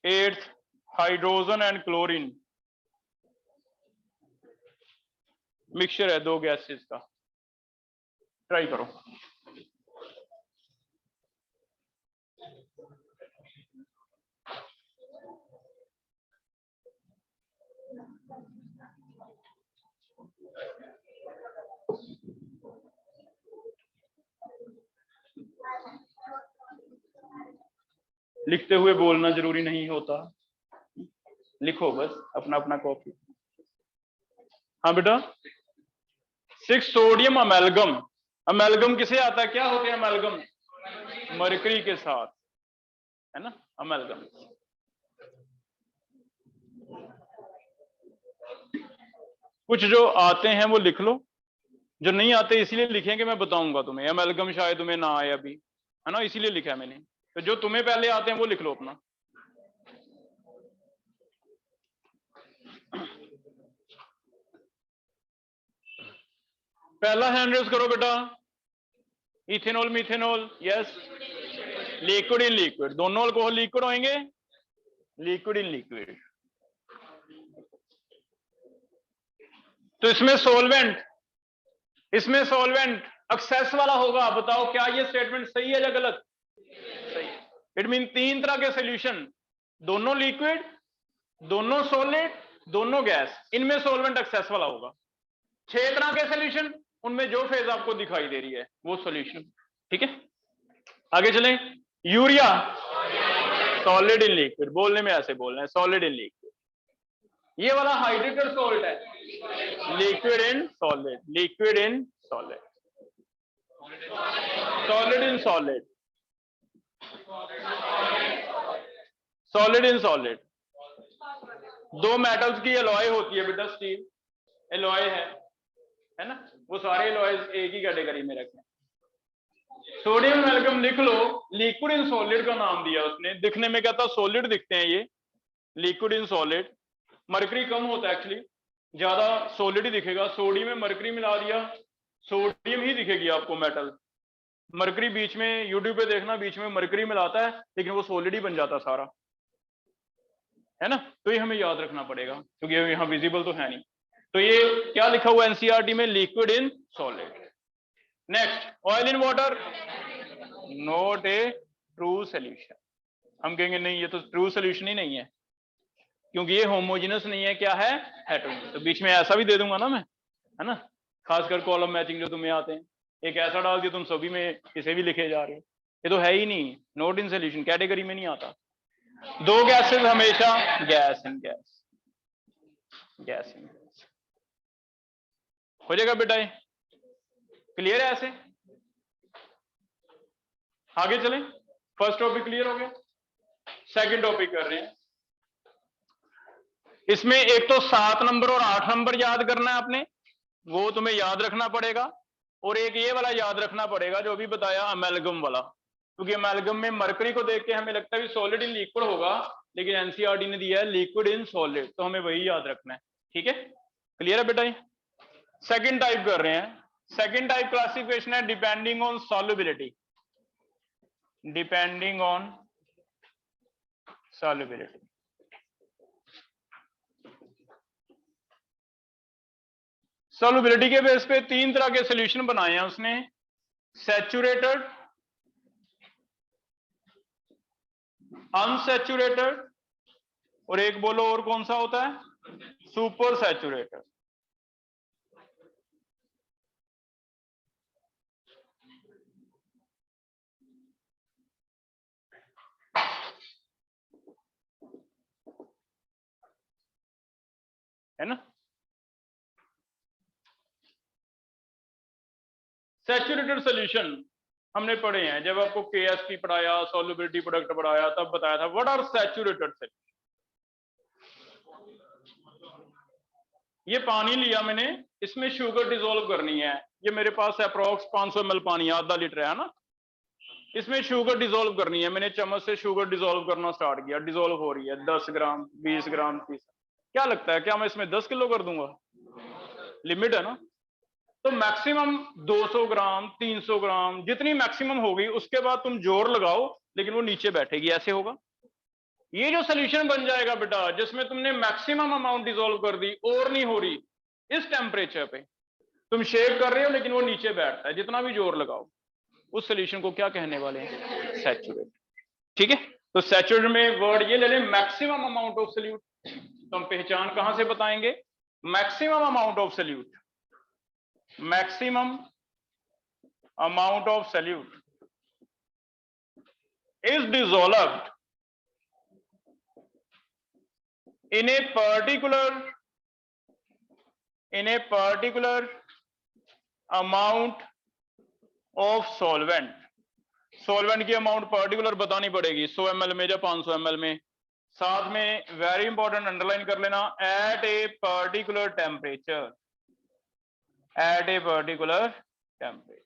eighth hydrogen and chlorine, mixture है 2 गैसेस का, ट्राई करो। लिखते हुए बोलना जरूरी नहीं होता, लिखो बस अपना अपना कॉपी। हाँ बेटा, 6 सोडियम अमेलगम, अमेलगम किसे आता है, क्या होते हैं अमेलगम, मरकरी के साथ, है ना अमेलगम। कुछ जो आते हैं वो लिख लो, जो नहीं आते इसीलिए लिखेंगे, मैं बताऊंगा तुम्हें, अमेलगम शायद तुम्हें ना आए अभी, है ना, इसीलिए लिखा है मैंने। तो जो तुम्हें पहले आते हैं वो लिख लो अपना। पहला हैंड रेज करो बेटा, ethanol methanol, yes, liquid in liquid, दोनों अल्कोहल लिक्विड होंगे, लिक्विड इन लिक्विड। तो इसमें सॉल्वेंट, इसमें सॉल्वेंट एक्सेस वाला होगा, बताओ क्या ये स्टेटमेंट सही है या गलत, सही। इट मीन 3 तरह के सॉल्यूशन, दोनों लिक्विड, दोनों सॉलिड, दोनों गैस, इनमें सॉल्वेंट एक्सेस वाला होगा। 6 तरह के सॉल्यूशन, उनमें जो फेज आपको दिखाई दे रही है वो सॉल्यूशन, ठीक है। आगे चलें, यूरिया सॉलिड इन लिक्विड, बोलने में ऐसे बोल रहे हैं, सॉलिड इन लिक्विड। ये वाला हाइड्रेटेड सॉल्ट है, liquid in solid, liquid in solid, solid in solid, solid in solid. 2 metals की एलॉय होती है बेटा, स्टील एलॉय है ना, वो सारे एलॉयज एक ही कैटेगरी में रखे। सोडियम अमेलगम लिख लो, लिक्विड इन सॉलिड का नाम दिया उसने, दिखने में कहता सॉलिड दिखते हैं ये, लिक्विड इन सॉलिड। मरकरी कम होता है एक्चुअली, ज्यादा सॉलिड ही दिखेगा, सोडियम में मरकरी मिला दिया, सोडियम ही दिखेगी आपको मेटल। मरकरी बीच में, यूट्यूब पे देखना, बीच में मरकरी मिलाता है लेकिन वो सॉलिड ही बन जाता सारा, है ना। तो ये हमें याद रखना पड़ेगा क्योंकि यहाँ विजिबल तो है नहीं। तो ये क्या लिखा हुआ एनसीईआरटी में, liquid in solid. Next, oil in water, not a true solution. हम कहेंगे नहीं ये तो ट्रू सोल्यूशन ही नहीं है क्योंकि ये होमोजेनस नहीं है, क्या है, हेटेरोजेनस। तो बीच में ऐसा भी दे दूंगा ना मैं, है ना, खासकर कॉलम मैचिंग जो तुम्हें आते हैं, एक ऐसा डाल दिया तुम सभी में इसे भी लिखे जा रहे हो, ये तो है ही नहीं, नॉट इन सोल्यूशन कैटेगरी में नहीं आता। 2 गैसेस हमेशा gas in gas, gas in gas हो जाएगा बेटा, ये क्लियर है ऐसे। आगे चलें, फर्स्ट टॉपिक क्लियर हो गया, सेकंड टॉपिक कर रहे हैं। इसमें एक तो 7 नंबर और 8 नंबर याद करना है आपने, वो तुम्हें याद रखना पड़ेगा, और एक ये वाला याद रखना पड़ेगा जो अभी बताया अमेलगम वाला, क्योंकि अमेलगम में मरकरी को देख के हमें लगता है कि सॉलिड इन लिक्विड होगा, लेकिन एनसीईआरटी ने दिया है लिक्विड इन सॉलिड, तो हमें वही याद रखना है, ठीक है, क्लियर है बेटा। सेकंड टाइप कर रहे हैं, सेकंड टाइप क्लासिफिकेशन है depending on solubility, depending on solubility. Solubility के बेस पे 3 तरह के सॉल्यूशन बनाए हैं उसने, सैचुरेटेड, अनसैचुरेटेड और एक बोलो और कौन सा होता है? Super saturated. है ना? सैचुरेटेड सॉल्यूशन हमने पढ़े हैं, जब आपको केएसपी पढ़ाया, सॉल्युबिलिटी प्रोडक्ट पढ़ाया, तब बताया था व्हाट आर सैचुरेटेड सॉल्यूशन। ये पानी लिया मैंने, इसमें शुगर डिसॉल्व करनी है। ये मेरे पास अप्रोक्स 500 ml पानी, आधा लीटर है ना। इसमें शुगर डिसॉल्व करनी है। मैंने चम्मच से शुगर डिसॉल्व करना स्टार्ट किया, डिसॉल्व हो रही है 10 ग्राम, 20 ग्राम, 30। क्या लगता है, क्या मैं इसमें 10 किलो कर दूंगा? लिमिट है ना। तो मैक्सिमम 200 ग्राम, 300 ग्राम, जितनी मैक्सिमम होगी उसके बाद तुम जोर लगाओ, लेकिन वो नीचे बैठेगी, ऐसे होगा। ये जो सोल्यूशन बन जाएगा बेटा, जिसमें तुमने मैक्सिमम अमाउंट डिसॉल्व कर दी और नहीं हो रही, इस टेम्परेचर पे तुम शेक कर रहे हो लेकिन वो नीचे बैठता है, जितना भी जोर लगाओ, उस सोल्यूशन को क्या कहने वाले हैं? सैचुरेट। ठीक है, तो सैचुरेट में वर्ड ये ले लें, मैक्सिमम अमाउंट ऑफ सोल्यूट। तो हम पहचान कहां से बताएंगे? Maximum amount of solute, maximum amount of solute is dissolved in a particular amount of solvent। Solvent की अमाउंट पर्टिकुलर बतानी पड़ेगी, 100 ml में या 500 ml में। साथ में वेरी इंपॉर्टेंट अंडरलाइन कर लेना, at a particular temperature, at a particular temperature.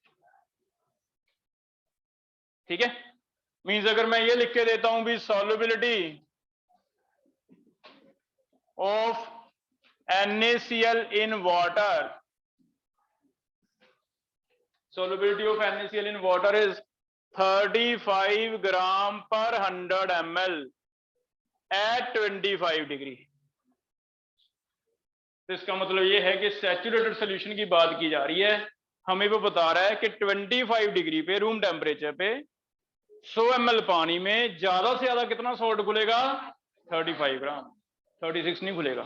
ठीक है, मींस अगर मैं ये लिख के देता हूं भी solubility of NaCl in water, solubility of NaCl in water is 35 gram per 100 ml at 25 degree. तो इसका मतलब ये है कि सैचुरेटेड सॉल्यूशन की बात की जा रही है। हमें वो बता रहा है कि 25 डिग्री पे, रूम टेम्परेचर पे 100 ml पानी में ज्यादा से ज्यादा कितना सॉल्ट घुलेगा? 35 ग्राम, 36 नहीं घुलेगा।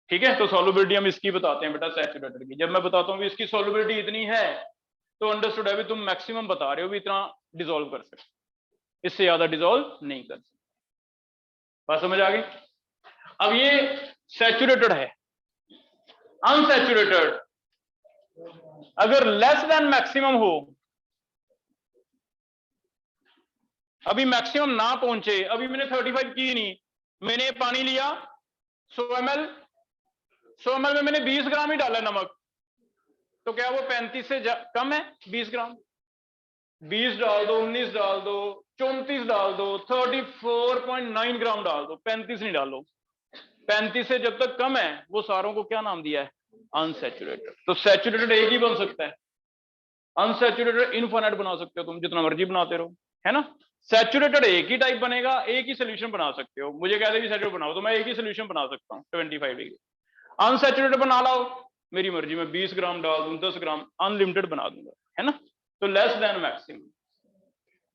ठीक है, तो सॉल्युबिलिटी हम इसकी बताते हैं बेटा, सैचुरेटेड की। जब मैं बताता हूँ इसकी सॉल्युबिलिटी इतनी है, तो अंडरस्टूड है भी तुम मैक्सिमम बता रहे हो भी इतना डिसॉल्व कर सकते, इससे ज्यादा डिसॉल्व नहीं कर सकते। बात समझ आ गई? अब ये सैचुरेटेड है। अनसैचुरेटेड अगर लेस देन मैक्सिमम हो, अभी मैक्सिमम ना पहुंचे, अभी मैंने 35 की नहीं, मैंने पानी लिया 100 ml, 100 ml में मैंने 20 ग्राम ही डाला नमक, तो क्या वो 35 से कम है? 20 ग्राम, 20 डाल दो, 19 डाल दो, 34 डाल दो, 34.9 ग्राम डाल दो, 35 नहीं डालो। 35 से जब तक कम है, वो सारों को क्या नाम दिया है? अनसैचुरेटेड। तो सैचुरेटेड एक ही बन सकता है, अनसैचुरेटेड इनफाइनाइट बना सकते हो तुम, जितना मर्जी बनाते रहो, है ना। सैचुरेटेड एक ही टाइप बनेगा, एक ही सोल्यूशन बना सकते हो। मुझे कहते भी सैचुरेटेड बनाओ तो मैं एक ही सोल्यूशन बना सकता हूँ 25 डिग्री। अनसैचुरेटेड बना लाओ, मेरी मर्जी, मैं 20 ग्राम डाल दूं, 10 ग्राम, अनलिमिटेड बना दूंगा, है ना। तो लेस देन मैक्सिमम।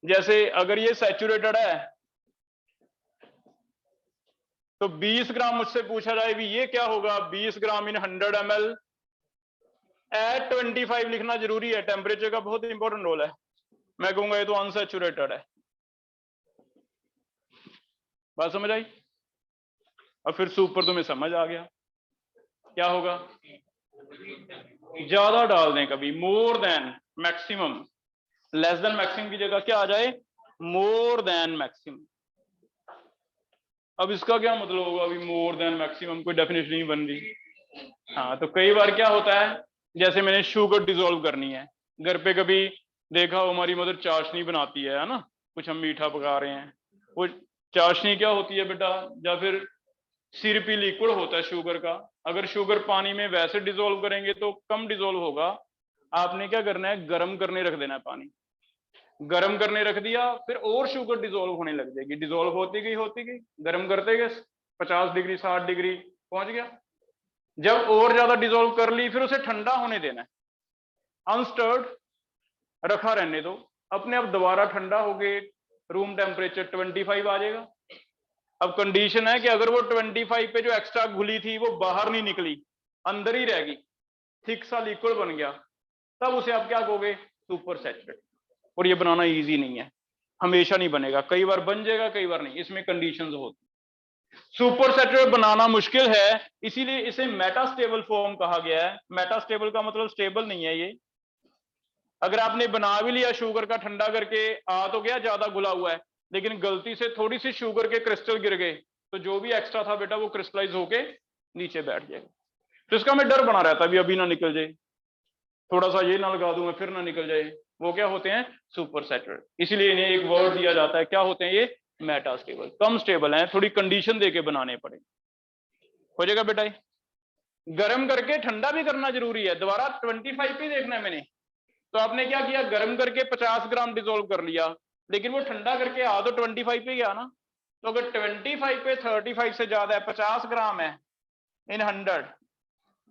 जैसे अगर ये सैचुरेटेड है तो 20 ग्राम मुझसे पूछा जाए भी ये क्या होगा, 20 ग्राम इन 100 ml एट 25 लिखना जरूरी है, टेम्परेचर का बहुत इंपॉर्टेंट रोल है। मैं कहूंगा ये तो अनसैचुरेटेड है। बात समझ आई? और फिर सुपर तुम्हें समझ आ गया क्या होगा? ज्यादा डाल दें कभी, more than maximum, less than maximum की जगह क्या आ जाए? More than maximum. अब इसका क्या मतलब होगा? अभी मोर देन मैक्सिमम कोई डेफिनेशन नहीं बन रही। हाँ, तो कई बार क्या होता है, जैसे मैंने शुगर डिसॉल्व करनी है, घर पे कभी देखा हो हमारी मदर चाशनी बनाती है ना, कुछ हम मीठा पका रहे हैं, वो चाशनी क्या होती है बेटा, या फिर सिरपी लिक्विड होता है शुगर का। अगर शुगर पानी में वैसे डिसॉल्व करेंगे तो कम डिसॉल्व होगा। आपने क्या करना है, गर्म करने रख देना है पानी, गर्म करने रख दिया, फिर और शुगर डिसॉल्व होने लग जाएगी, डिसॉल्व होती गई, गर्म करते गए, 50 डिग्री 60 डिग्री पहुंच गया। जब और ज्यादा डिसॉल्व कर ली, फिर उसे ठंडा होने देना है, अनस्टर्ड रखा रहने दो, अपने आप दोबारा ठंडा हो गए, रूम टेम्परेचर 25 आ जाएगा। अब कंडीशन है कि अगर वो 25 पे जो एक्स्ट्रा घुली थी वो बाहर नहीं निकली, अंदर ही रह गई, थिक सा लिक्विड बन गया, तब उसे आप क्या कहोगे? Super saturate. और ये बनाना इजी नहीं है, हमेशा नहीं बनेगा, कई बार बन जाएगा कई बार नहीं, इसमें कंडीशंस होती। सुपर सैचुरेट बनाना मुश्किल है, इसीलिए इसे मेटास्टेबल फॉर्म कहा गया है। मेटास्टेबल का मतलब स्टेबल नहीं है ये। अगर आपने बना भी लिया शुगर का ठंडा करके, आ तो गया ज्यादा घुला हुआ है, लेकिन गलती से थोड़ी सी शुगर के क्रिस्टल गिर गए, तो जो भी एक्स्ट्रा था बेटा वो क्रिस्टलाइज होके नीचे बैठ जाएगा। तो इसका हमें डर बना रहता है अभी ना निकल जाए, थोड़ा सा ये ना लगा दूंगा फिर ना निकल जाए, वो क्या होते हैं? Super saturate. इसीलिए इन्हें एक वर्ड दिया जाता है, क्या होते हैं ये? मेटास्टेबल। कम स्टेबल है, थोड़ी कंडीशन देके बनाने पड़े। हो जाएगा बेटा? गर्म करके ठंडा भी करना जरूरी है, दोबारा 25 पे देखना है मैंने। तो आपने क्या किया? गर्म करके 50 ग्राम डिसोल्व कर लिया, लेकिन वो ठंडा करके आ तो 25 पे गया ना। तो अगर 25 पे 35 से ज्यादा है, 50 ग्राम है इन 100,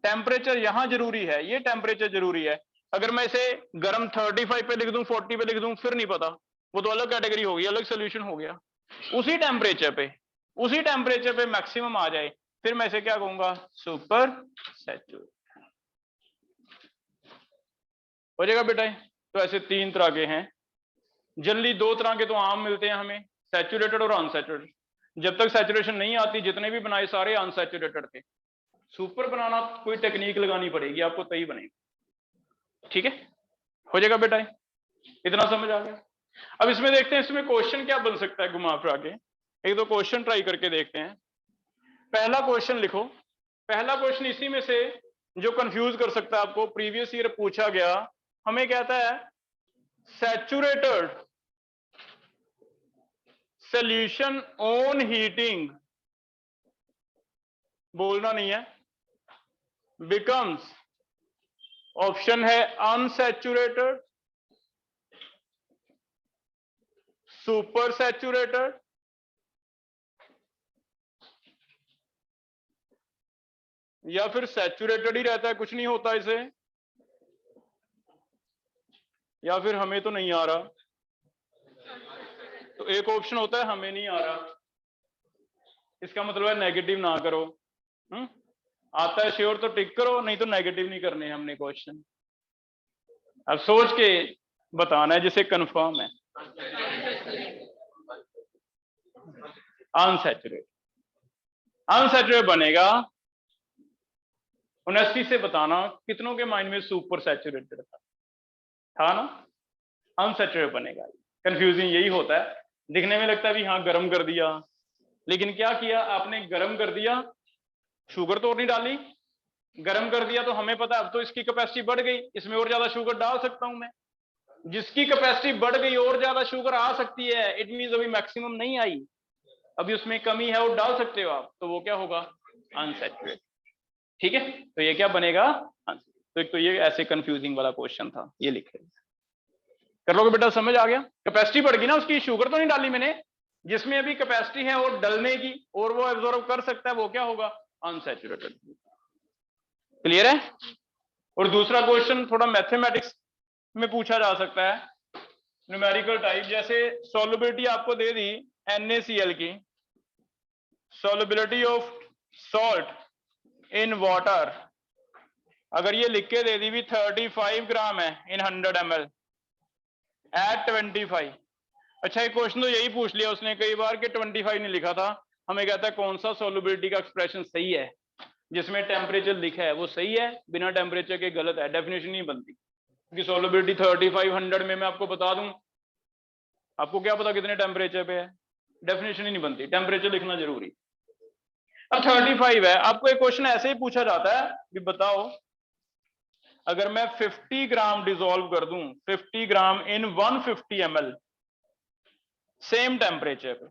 टेम्परेचर यहां जरूरी है, ये टेम्परेचर जरूरी है। अगर मैं इसे गर्म 35 पे लिख दूं, 40 पे लिख दूं, फिर नहीं पता, वो तो अलग कैटेगरी होगी, अलग सोल्यूशन हो गया। उसी टेम्परेचर पे मैक्सिमम आ जाए, फिर मैं इसे क्या कहूंगा? Super saturate. हो जाएगा बेटा? तो ऐसे 3 तरह के हैं। जनरली 2 तरह के तो आम मिलते हैं हमें, सैचुरेटेड और अनसैचुरेटेड। जब तक सैचुरेशन नहीं आती, जितने भी बनाए सारे अनसैचुरेटेड थे। सुपर बनाना कोई टेक्निक लगानी पड़ेगी आपको, तभी बनेगा। ठीक है? हो जाएगा बेटा? इतना समझ आ गया? अब इसमें देखते हैं इसमें क्वेश्चन क्या बन सकता है घुमा फिरा के। एक दो क्वेश्चन ट्राई करके देखते हैं। पहला क्वेश्चन लिखो। पहला क्वेश्चन इसी में से जो कंफ्यूज कर सकता है आपको, प्रीवियस ईयर पूछा गया, हमें कहता है सैचुरेटेड सॉल्यूशन ऑन हीटिंग, बोलना नहीं है, बिकम्स, ऑप्शन है अनसैचुरेटेड, सुपर सैचुरेटेड, या फिर सैचुरेटेड ही रहता है, कुछ नहीं होता इसे, या फिर हमें तो नहीं आ रहा। तो एक ऑप्शन होता है हमें नहीं आ रहा, इसका मतलब है नेगेटिव ना करो। आता है श्योर तो टिक करो, नहीं तो नेगेटिव नहीं करने हैं हमने क्वेश्चन। अब सोच के बताना है जिसे कंफर्म है। अनसैचुरेट। अनसैचुरेट बनेगा 79 से बताना कितनों के माइंड में सुपर सैचुरेटेड था ना? अनसैचुरेट बनेगा। कंफ्यूजिंग यही होता है, दिखने में लगता है भी हाँ गर्म कर दिया, लेकिन क्या किया आपने? गर्म कर दिया, शुगर तो और नहीं डाली, गर्म कर दिया तो हमें पता है अब तो इसकी कैपेसिटी बढ़ गई, इसमें और ज्यादा शुगर डाल सकता हूं मैं। जिसकी कैपेसिटी बढ़ गई और ज्यादा शुगर आ सकती है, इट मींस अभी मैक्सिमम नहीं आई, अभी उसमें कमी है और डाल सकते हो आप, तो वो क्या होगा? अनसैचुरेटेड। ठीक है? तो ये क्या बनेगा? तो एक तो ये ऐसे कंफ्यूजिंग वाला क्वेश्चन था, ये लिखे कर लोगे बेटा? समझ आ गया? कैपेसिटी बढ़ गई ना उसकी, शुगर तो नहीं डाली मैंने, जिसमें अभी कैपेसिटी है और डलने की और वो एब्जॉर्ब कर सकता है, वो क्या होगा? अनसैचुरेटेड। क्लियर है? और दूसरा क्वेश्चन थोड़ा मैथमेटिक्स में पूछा जा सकता है, न्यूमेरिकल टाइप, जैसे सॉल्युबिलिटी आपको दे दी NaCl की, solubility of salt in water, अगर ये लिख के दे दी भी 35 ग्राम है इन 100 ml एट 25। अच्छा एक क्वेश्चन तो यही पूछ लिया उसने कई बार कि 25 नहीं लिखा था, हमें कहता है कौन सा सॉल्युबिलिटी का एक्सप्रेशन सही है, जिसमें टेम्परेचर लिखा है वो सही है, बिना टेम्परेचर के गलत है, डेफिनेशन नहीं बनती। क्योंकि सॉल्युबिलिटी 35 100 में मैं आपको बता दूं, आपको क्या पता कितने टेम्परेचर पे है, डेफिनेशन ही नहीं बनती, टेम्परेचर लिखना जरूरी। अब 35 है, आपको एक क्वेश्चन ऐसे ही पूछा जाता है कि बताओ अगर मैं 50 ग्राम डिसॉल्व कर दूं, 50 ग्राम इन 150 ml सेम टेम्परेचर पे,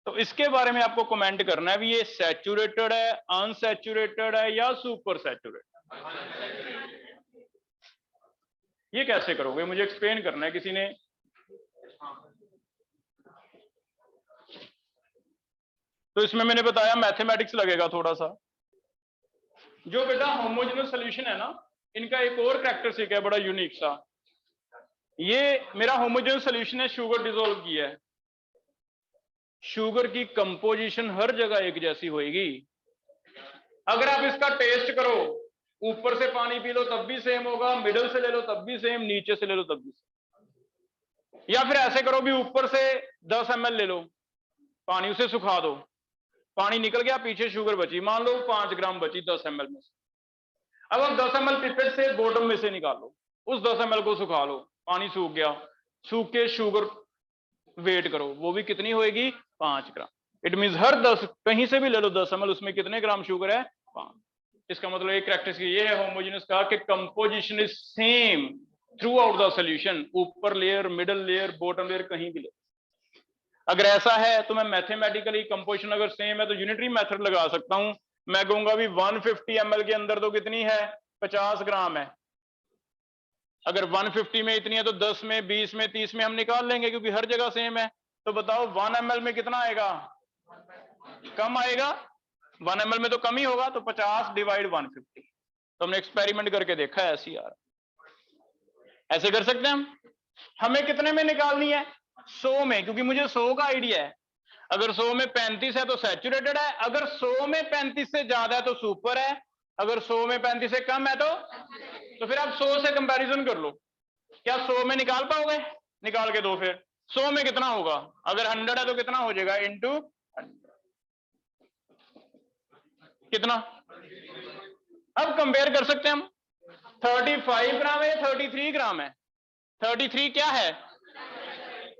तो इसके बारे में आपको कमेंट करना है भी ये सैचुरेटेड है, अनसैचुरेटेड है या सुपर सैचुरेटेड। ये कैसे करोगे, मुझे एक्सप्लेन करना है किसी ने। तो इसमें मैंने बताया मैथमेटिक्स लगेगा थोड़ा सा। जो बेटा होमोजेनस सॉल्यूशन है ना, इनका एक और कैरेक्टरिस्टिक है बड़ा यूनिक सा, ये मेरा होमोजेनस सॉल्यूशन है, शुगर डिसॉल्व किया है, शुगर की कंपोजिशन हर जगह एक जैसी होगी। अगर आप इसका टेस्ट करो, ऊपर से पानी पी लो तब भी सेम होगा, मिडल से ले लो तब भी सेम, नीचे से ले लो तब भी सेम। या फिर ऐसे करो भी ऊपर से 10 ml ले लो पानी, उसे सुखा दो, पानी निकल गया, पीछे शुगर बची, मान लो 5 ग्राम बची 10 ml में से। अब आप 10 ml पिपेट से बॉटम में से निकाल लो, उस 10 ml को सुखा लो, पानी सूख गया, सूख के शुगर वेट करो, वो भी कितनी होएगी? 5 ग्राम। इट मीन हर 10, कहीं से भी ले लो 10 ml, उसमें कितने ग्राम शुगर है? 5। इसका मतलब एक कैरेक्टरिस्टिक ये है होमोजेनियस का कि composition is same throughout the solution, ऊपर layer, middle layer, bottom layer, कहीं भी ले। अगर ऐसा है तो मैं मैथमेटिकली कंपोजिशन अगर सेम है तो यूनिटरी मेथड लगा सकता हूं। मैं कहूंगा भी 150 ml के अंदर तो कितनी है? 50 ग्राम है। अगर 150 में इतनी है तो 10 में, 20 में, 30 में हम निकाल लेंगे क्योंकि हर जगह सेम है। तो बताओ 1 ml में कितना आएगा? कम आएगा। 1 ml में तो कम ही होगा, तो 50 डिवाइड 150। तो हमने एक्सपेरिमेंट करके देखा है ऐसी यार, ऐसे कर सकते हैं हम। हमें कितने में निकालनी है? 100 में, क्योंकि मुझे 100 का आइडिया है। अगर 100 में 35 है तो सैचुरेटेड है, अगर 100 में 35 से ज्यादा है तो सुपर है, अगर 100 में 35 से कम है तो फिर आप 100 से कंपैरिजन कर लो। क्या 100 में निकाल पाओगे? निकाल के दो फिर। 100 में कितना होगा? अगर 100 है तो कितना हो जाएगा? इंटू 100 कितना? अब कंपेयर कर सकते हैं हम। 35 ग्राम है, 33 ग्राम है। 33 क्या है?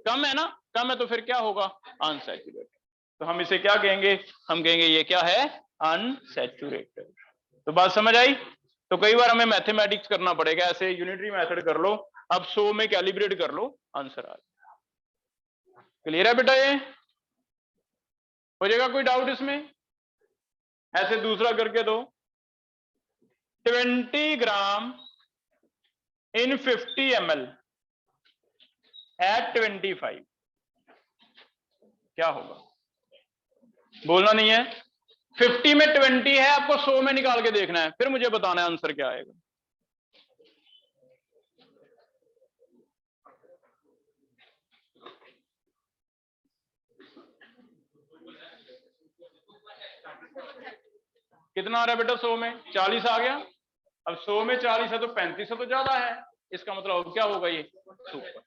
कम है ना? कम है तो फिर क्या होगा? अनसैचुरेटेड। तो हम इसे क्या कहेंगे? हम कहेंगे ये क्या है? अनसैचुरेटेड। तो बात समझ आई? तो कई बार हमें मैथमेटिक्स करना पड़ेगा, ऐसे यूनिटरी मेथड कर लो, अब 100 में कैलिब्रेट कर लो, आंसर आ जाएगा। क्लियर है बेटा? ये हो जाएगा? कोई डाउट इसमें? ऐसे दूसरा करके दो। 20 ग्राम इन 50 ml एट 25, क्या होगा? बोलना नहीं है। 50 में 20 है, आपको 100 में निकाल के देखना है, फिर मुझे बताना है आंसर क्या आएगा। कितना आ रहा है बेटा 100 में? 40 आ गया। अब 100 में 40 है तो 35 से तो ज्यादा है, इसका मतलब क्या होगा? ये सुपर।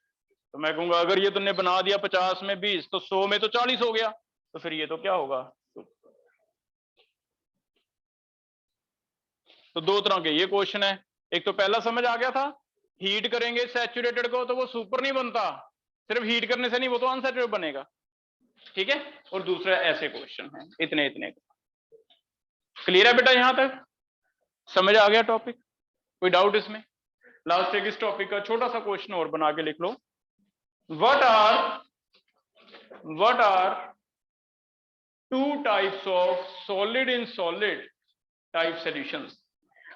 तो मैं कहूंगा अगर ये तुमने बना दिया 50 में 20 तो 100 में तो 40 हो गया, तो फिर ये तो क्या होगा? सुपर। तो दो तरह के ये क्वेश्चन है। एक तो पहला समझ आ गया था, हीट करेंगे सैचुरेटेड को तो वो सुपर नहीं बनता, सिर्फ हीट करने से नहीं, वो तो अनसैचुरेटेड बनेगा। ठीक है। और दूसरा ऐसे क्वेश्चन है इतने इतने। क्लियर है बेटा? यहां तक समझ आ गया टॉपिक? कोई डाउट इसमें? लास्ट एक इस टॉपिक का छोटा सा क्वेश्चन और बना के लिख लो। What are two types of solid in solid type solutions?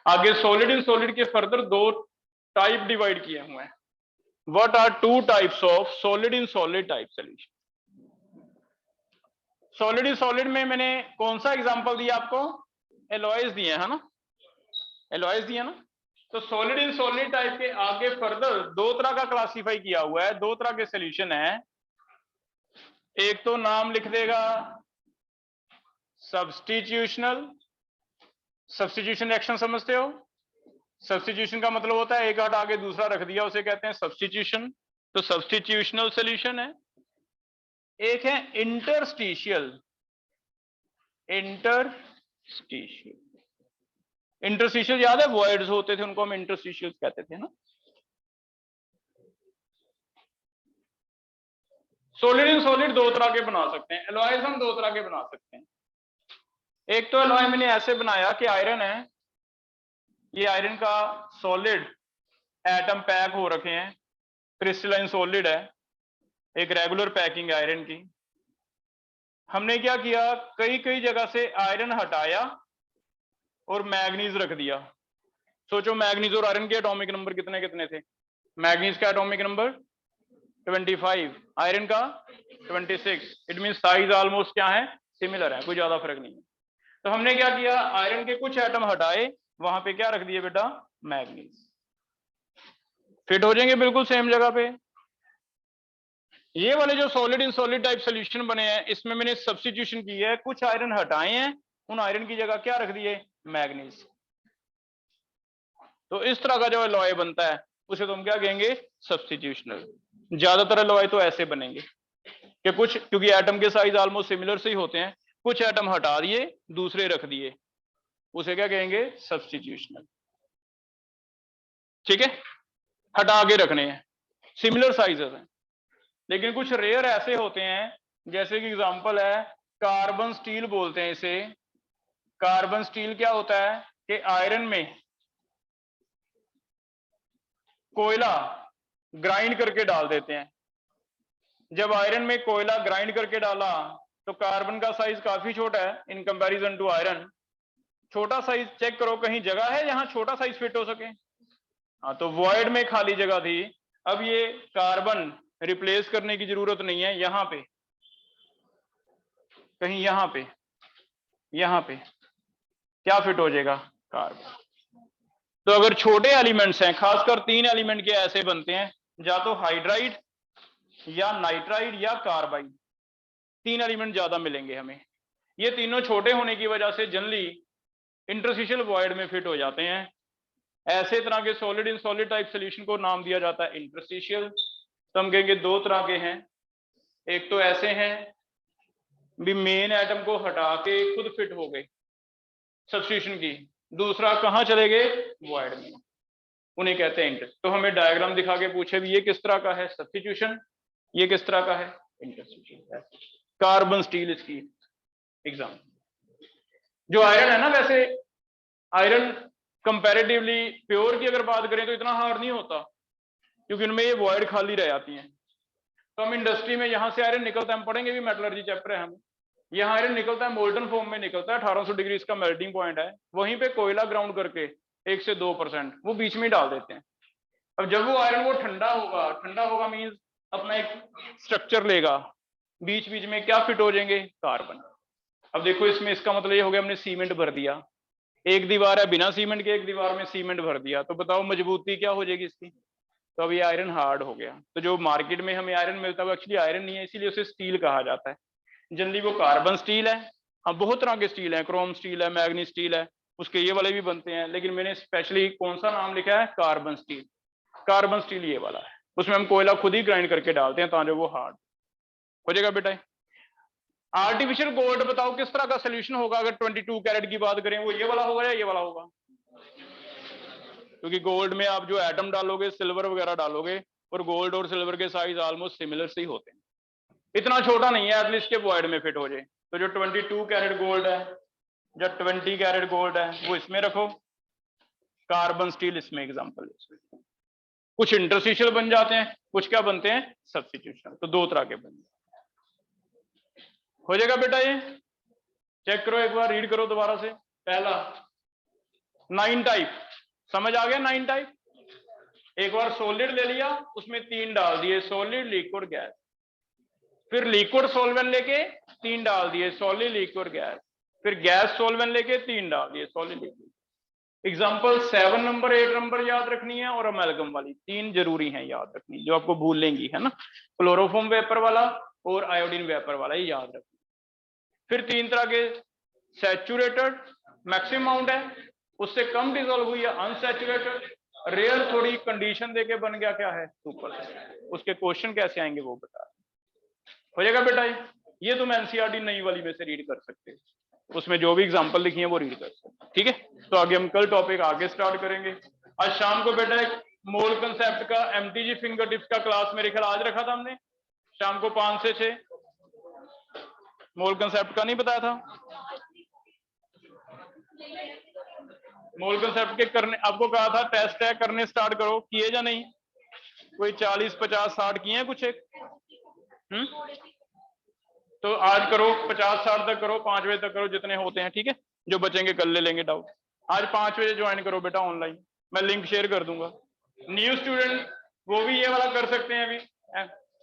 आगे सॉलिड इन सॉलिड के फर्दर दो टाइप डिवाइड किए हुए हैं। What are two types of solid in solid type solution? Solid in solid में मैंने कौन सा एग्जांपल दिया आपको? एलॉयज दिए है ना, एलॉयज दिया ना। तो सॉलिड इन सॉलिड टाइप के आगे फर्दर दो तरह का क्लासिफाई किया हुआ है, दो तरह के सॉल्यूशन है। एक तो नाम लिख देगा सब्स्टिट्यूशनल, सब्स्टिट्यूशन रिएक्शन समझते हो? सब्स्टिट्यूशन का मतलब होता है एक हटा के दूसरा रख दिया, उसे कहते हैं सब्स्टिट्यूशन। तो सब्स्टिट्यूशनल सॉल्यूशन है। एक है इंटरस्टिशियल, इंटरस्टिशियल। इंटरस्टिशियल याद है? वॉइड्स होते थे, उनको हम इंटरस्टिशियल कहते थे ना। सॉलिड इन सॉलिड दो तरह के बना सकते हैं, एलॉयज हम दो तरह के बना सकते हैं। एक तो एलॉय मैंने ऐसे बनाया कि आयरन है, ये आयरन का सॉलिड एटम पैक हो रखे हैं, क्रिस्टलाइन सॉलिड है, एक रेगुलर पैकिंग आयरन की। हमने क्या किया, कई कई जगह से आयरन हटाया और मैग्नीज रख दिया। सोचो मैग्नीज और आयरन के एटॉमिक नंबर कितने कितने थे? मैग्नीज का एटॉमिक नंबर 25, आयरन का 26। इट मीन साइज ऑलमोस्ट क्या है? सिमिलर है, कोई ज्यादा फर्क नहीं है। तो हमने क्या किया, आयरन के कुछ एटम हटाए, वहां पे क्या रख दिए बेटा? मैग्नीज। फिट हो जाएंगे बिल्कुल सेम जगह पे। ये वाले जो solid in solid type solution बने हैं, इसमें मैंने सब्स्टिट्यूशन की है, कुछ आयरन हटाए हैं, उन आयरन की जगह क्या रख दिए, मैग्नीज। तो इस तरह का जो अलॉय बनता है उसे तुम क्या कहेंगे, सब्स्टिट्यूशनल। ज्यादातर अलॉय तो ऐसे बनेंगे कि कुछ, क्योंकि एटम के साइज ऑलमोस्ट सिमिलर से ही होते हैं, कुछ एटम हटा दिए दूसरे रख दिए, उसे क्या कहेंगे, सब्स्टिट्यूशनल। ठीक है, हटा के रखने हैं, सिमिलर साइजेस हैं। लेकिन कुछ रेयर ऐसे होते हैं, जैसे कि एग्जांपल है कार्बन स्टील बोलते हैं इसे। कार्बन स्टील क्या होता है कि आयरन में कोयला ग्राइंड करके डाल देते हैं। जब आयरन में कोयला ग्राइंड करके डाला तो कार्बन का साइज काफी छोटा है इन कंपैरिजन टू आयरन। छोटा साइज चेक करो, कहीं जगह है जहां छोटा साइज फिट हो सके? हाँ, तो वॉइड में खाली जगह थी। अब ये कार्बन रिप्लेस करने की जरूरत नहीं है, यहां पे कहीं, यहां पे क्या फिट हो जाएगा, कार्बन। तो अगर छोटे एलिमेंट्स हैं, खासकर 3 एलिमेंट के ऐसे बनते हैं, या तो हाइड्राइड या नाइट्राइड या कार्बाइड, 3 एलिमेंट ज्यादा मिलेंगे हमें। ये तीनों छोटे होने की वजह से जनरली इंटरस्टिशियल वॉइड में फिट हो जाते हैं। ऐसे तरह के solid in solid type solution को नाम दिया जाता है इंटरस्टिशियल। तो हम कहेंगे 2 तरह के हैं, एक तो ऐसे हैं भी मेन एटम को हटा के खुद फिट हो गए सब्स्टिट्यूशन की, दूसरा कहां चले गए, वॉइड में, उन्हें कहते हैं इंटर। तो हमें डायग्राम दिखा के पूछे भी ये किस तरह का है, सब्स्टिट्यूशन, ये किस तरह का है, इंटरस्टिशियल। कार्बन स्टील इसकी एग्जाम्पल। जो आयरन है ना, वैसे आयरन कंपैरेटिवली प्योर की अगर बात करें तो इतना हार्ड नहीं होता, क्योंकि उनमें ये वॉइड खाली रह जाती हैं। तो हम इंडस्ट्री में यहाँ से आयरन निकलता है, हम पढ़ेंगे भी, मेटलर्जी चैप्टर है हम, यहाँ आयरन निकलता है मोल्टन फॉर्म में निकलता है, 1800 डिग्री इसका मेल्टिंग पॉइंट है, वहीं पे कोयला ग्राउंड करके 1 से 2% वो बीच में डाल देते हैं। अब जब वो आयरन वो ठंडा होगा मींस अपना एक स्ट्रक्चर लेगा, बीच बीच में क्या फिट हो जाएंगे, कार्बन। अब देखो इसमें इसका मतलब ये हो गया हमने सीमेंट भर दिया, एक दीवार है बिना सीमेंट के, एक दीवार में सीमेंट भर दिया, तो बताओ मजबूती क्या हो जाएगी इसकी। तो अब ये आयरन हार्ड हो गया। तो जो मार्केट में हमें आयरन मिलता है वो एक्चुअली आयरन नहीं है, इसीलिए उसे स्टील कहा जाता है। जनरली वो कार्बन स्टील है। हाँ, बहुत तरह के स्टील है, क्रोम स्टील है, मैग्नीज स्टील है, उसके ये वाले भी बनते हैं, लेकिन मैंने स्पेशली कौन सा नाम लिखा है, कार्बन स्टील। कार्बन स्टील ये वाला है, उसमें हम कोयला खुद ही ग्राइंड करके डालते हैं ताकि वो हार्ड हो जाएगा बेटा। आर्टिफिशियल गोल्ड बताओ किस तरह का सोल्यूशन होगा अगर 22 कैरेट की बात करें, वो ये वाला होगा या ये वाला होगा? क्योंकि गोल्ड में आप जो एटम डालोगे, सिल्वर वगैरह डालोगे, और गोल्ड और सिल्वर के साइज ऑलमोस्ट सिमिलर से ही होते हैं, इतना छोटा नहीं है एटलीस्ट के वॉइड में फिट हो जाए। तो जो 22 कैरेट गोल्ड है या 20 कैरेट गोल्ड है वो इसमें रखो, कार्बन स्टील इसमें एग्जांपल। कुछ इंटरस्टिशियल बन जाते हैं, कुछ क्या बनते हैं, सब्स्टिट्यूशनल। तो 2 तरह के बन हो जाएगा बेटा। ये चेक करो एक बार, रीड करो दोबारा से। पहला 9 टाइप, समझ आ गया 9 टाइप। एक बार सॉलिड ले लिया, उसमें 3 डाल दिए, सॉलिड लिक्विड गैस। फिर लिक्विड सॉल्वेंट लेके 3 डाल दिए, सॉलिड लिक्विड गैस। फिर गैस सॉल्वेंट लेके 3 डाल दिए, solid liquid. Example 7 number 8 number याद रखनी है, और अमेलगम वाली 3 जरूरी है याद रखनी, जो आपको भूल लेंगी, है ना। क्लोरोफॉर्म वेपर वाला और आयोडीन वेपर वाला, ये याद रखना। फिर 3 तरह के, सैचुरेटेड मैक्सिमम अमाउंट है, उससे कम डिजोल्व हुई है अनसैचुरेटेड, रेयर थोड़ी कंडीशन देके बन गया क्या है, सुपर। उसके क्वेश्चन कैसे आएंगे वो बता हो जाएगा बेटा। ये तुम एनसीईआरटी नई वाली में से रीड कर सकते हो, उसमें जो भी एग्जांपल लिखी है वो रीड कर सकते हो, ठीक है। तो आगे हम कल टॉपिक आगे स्टार्ट करेंगे। आज शाम को बेटा एक मोल कंसेप्ट का एमटीजी फिंगर टिप्स का क्लास मेरे ख्याल आज रखा था हमने, शाम को 5 से 6। मोल कंसेप्ट का नहीं बताया था? मोल कंसेप्ट के करने आपको कहा था, टेस्ट है करने स्टार्ट करो, किए या नहीं? कोई 40 50 60 किए हैं कुछ एक? तो आज करो 50 60 तक करो, 5 बजे तक करो, जितने होते हैं, ठीक है। जो बचेंगे कल ले लेंगे डाउट। आज 5 बजे ज्वाइन करो बेटा ऑनलाइन, मैं लिंक शेयर कर दूंगा। न्यू स्टूडेंट वो भी ये वाला कर सकते हैं अभी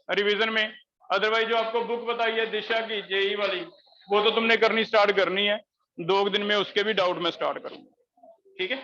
रिवीजन में। अदरवाइज जो आपको बुक बताई है दिशा की जेई वाली, वो तो तुमने करनी स्टार्ट करनी है, 2 दिन में उसके भी डाउट में स्टार्ट करूंगा, ठीक है।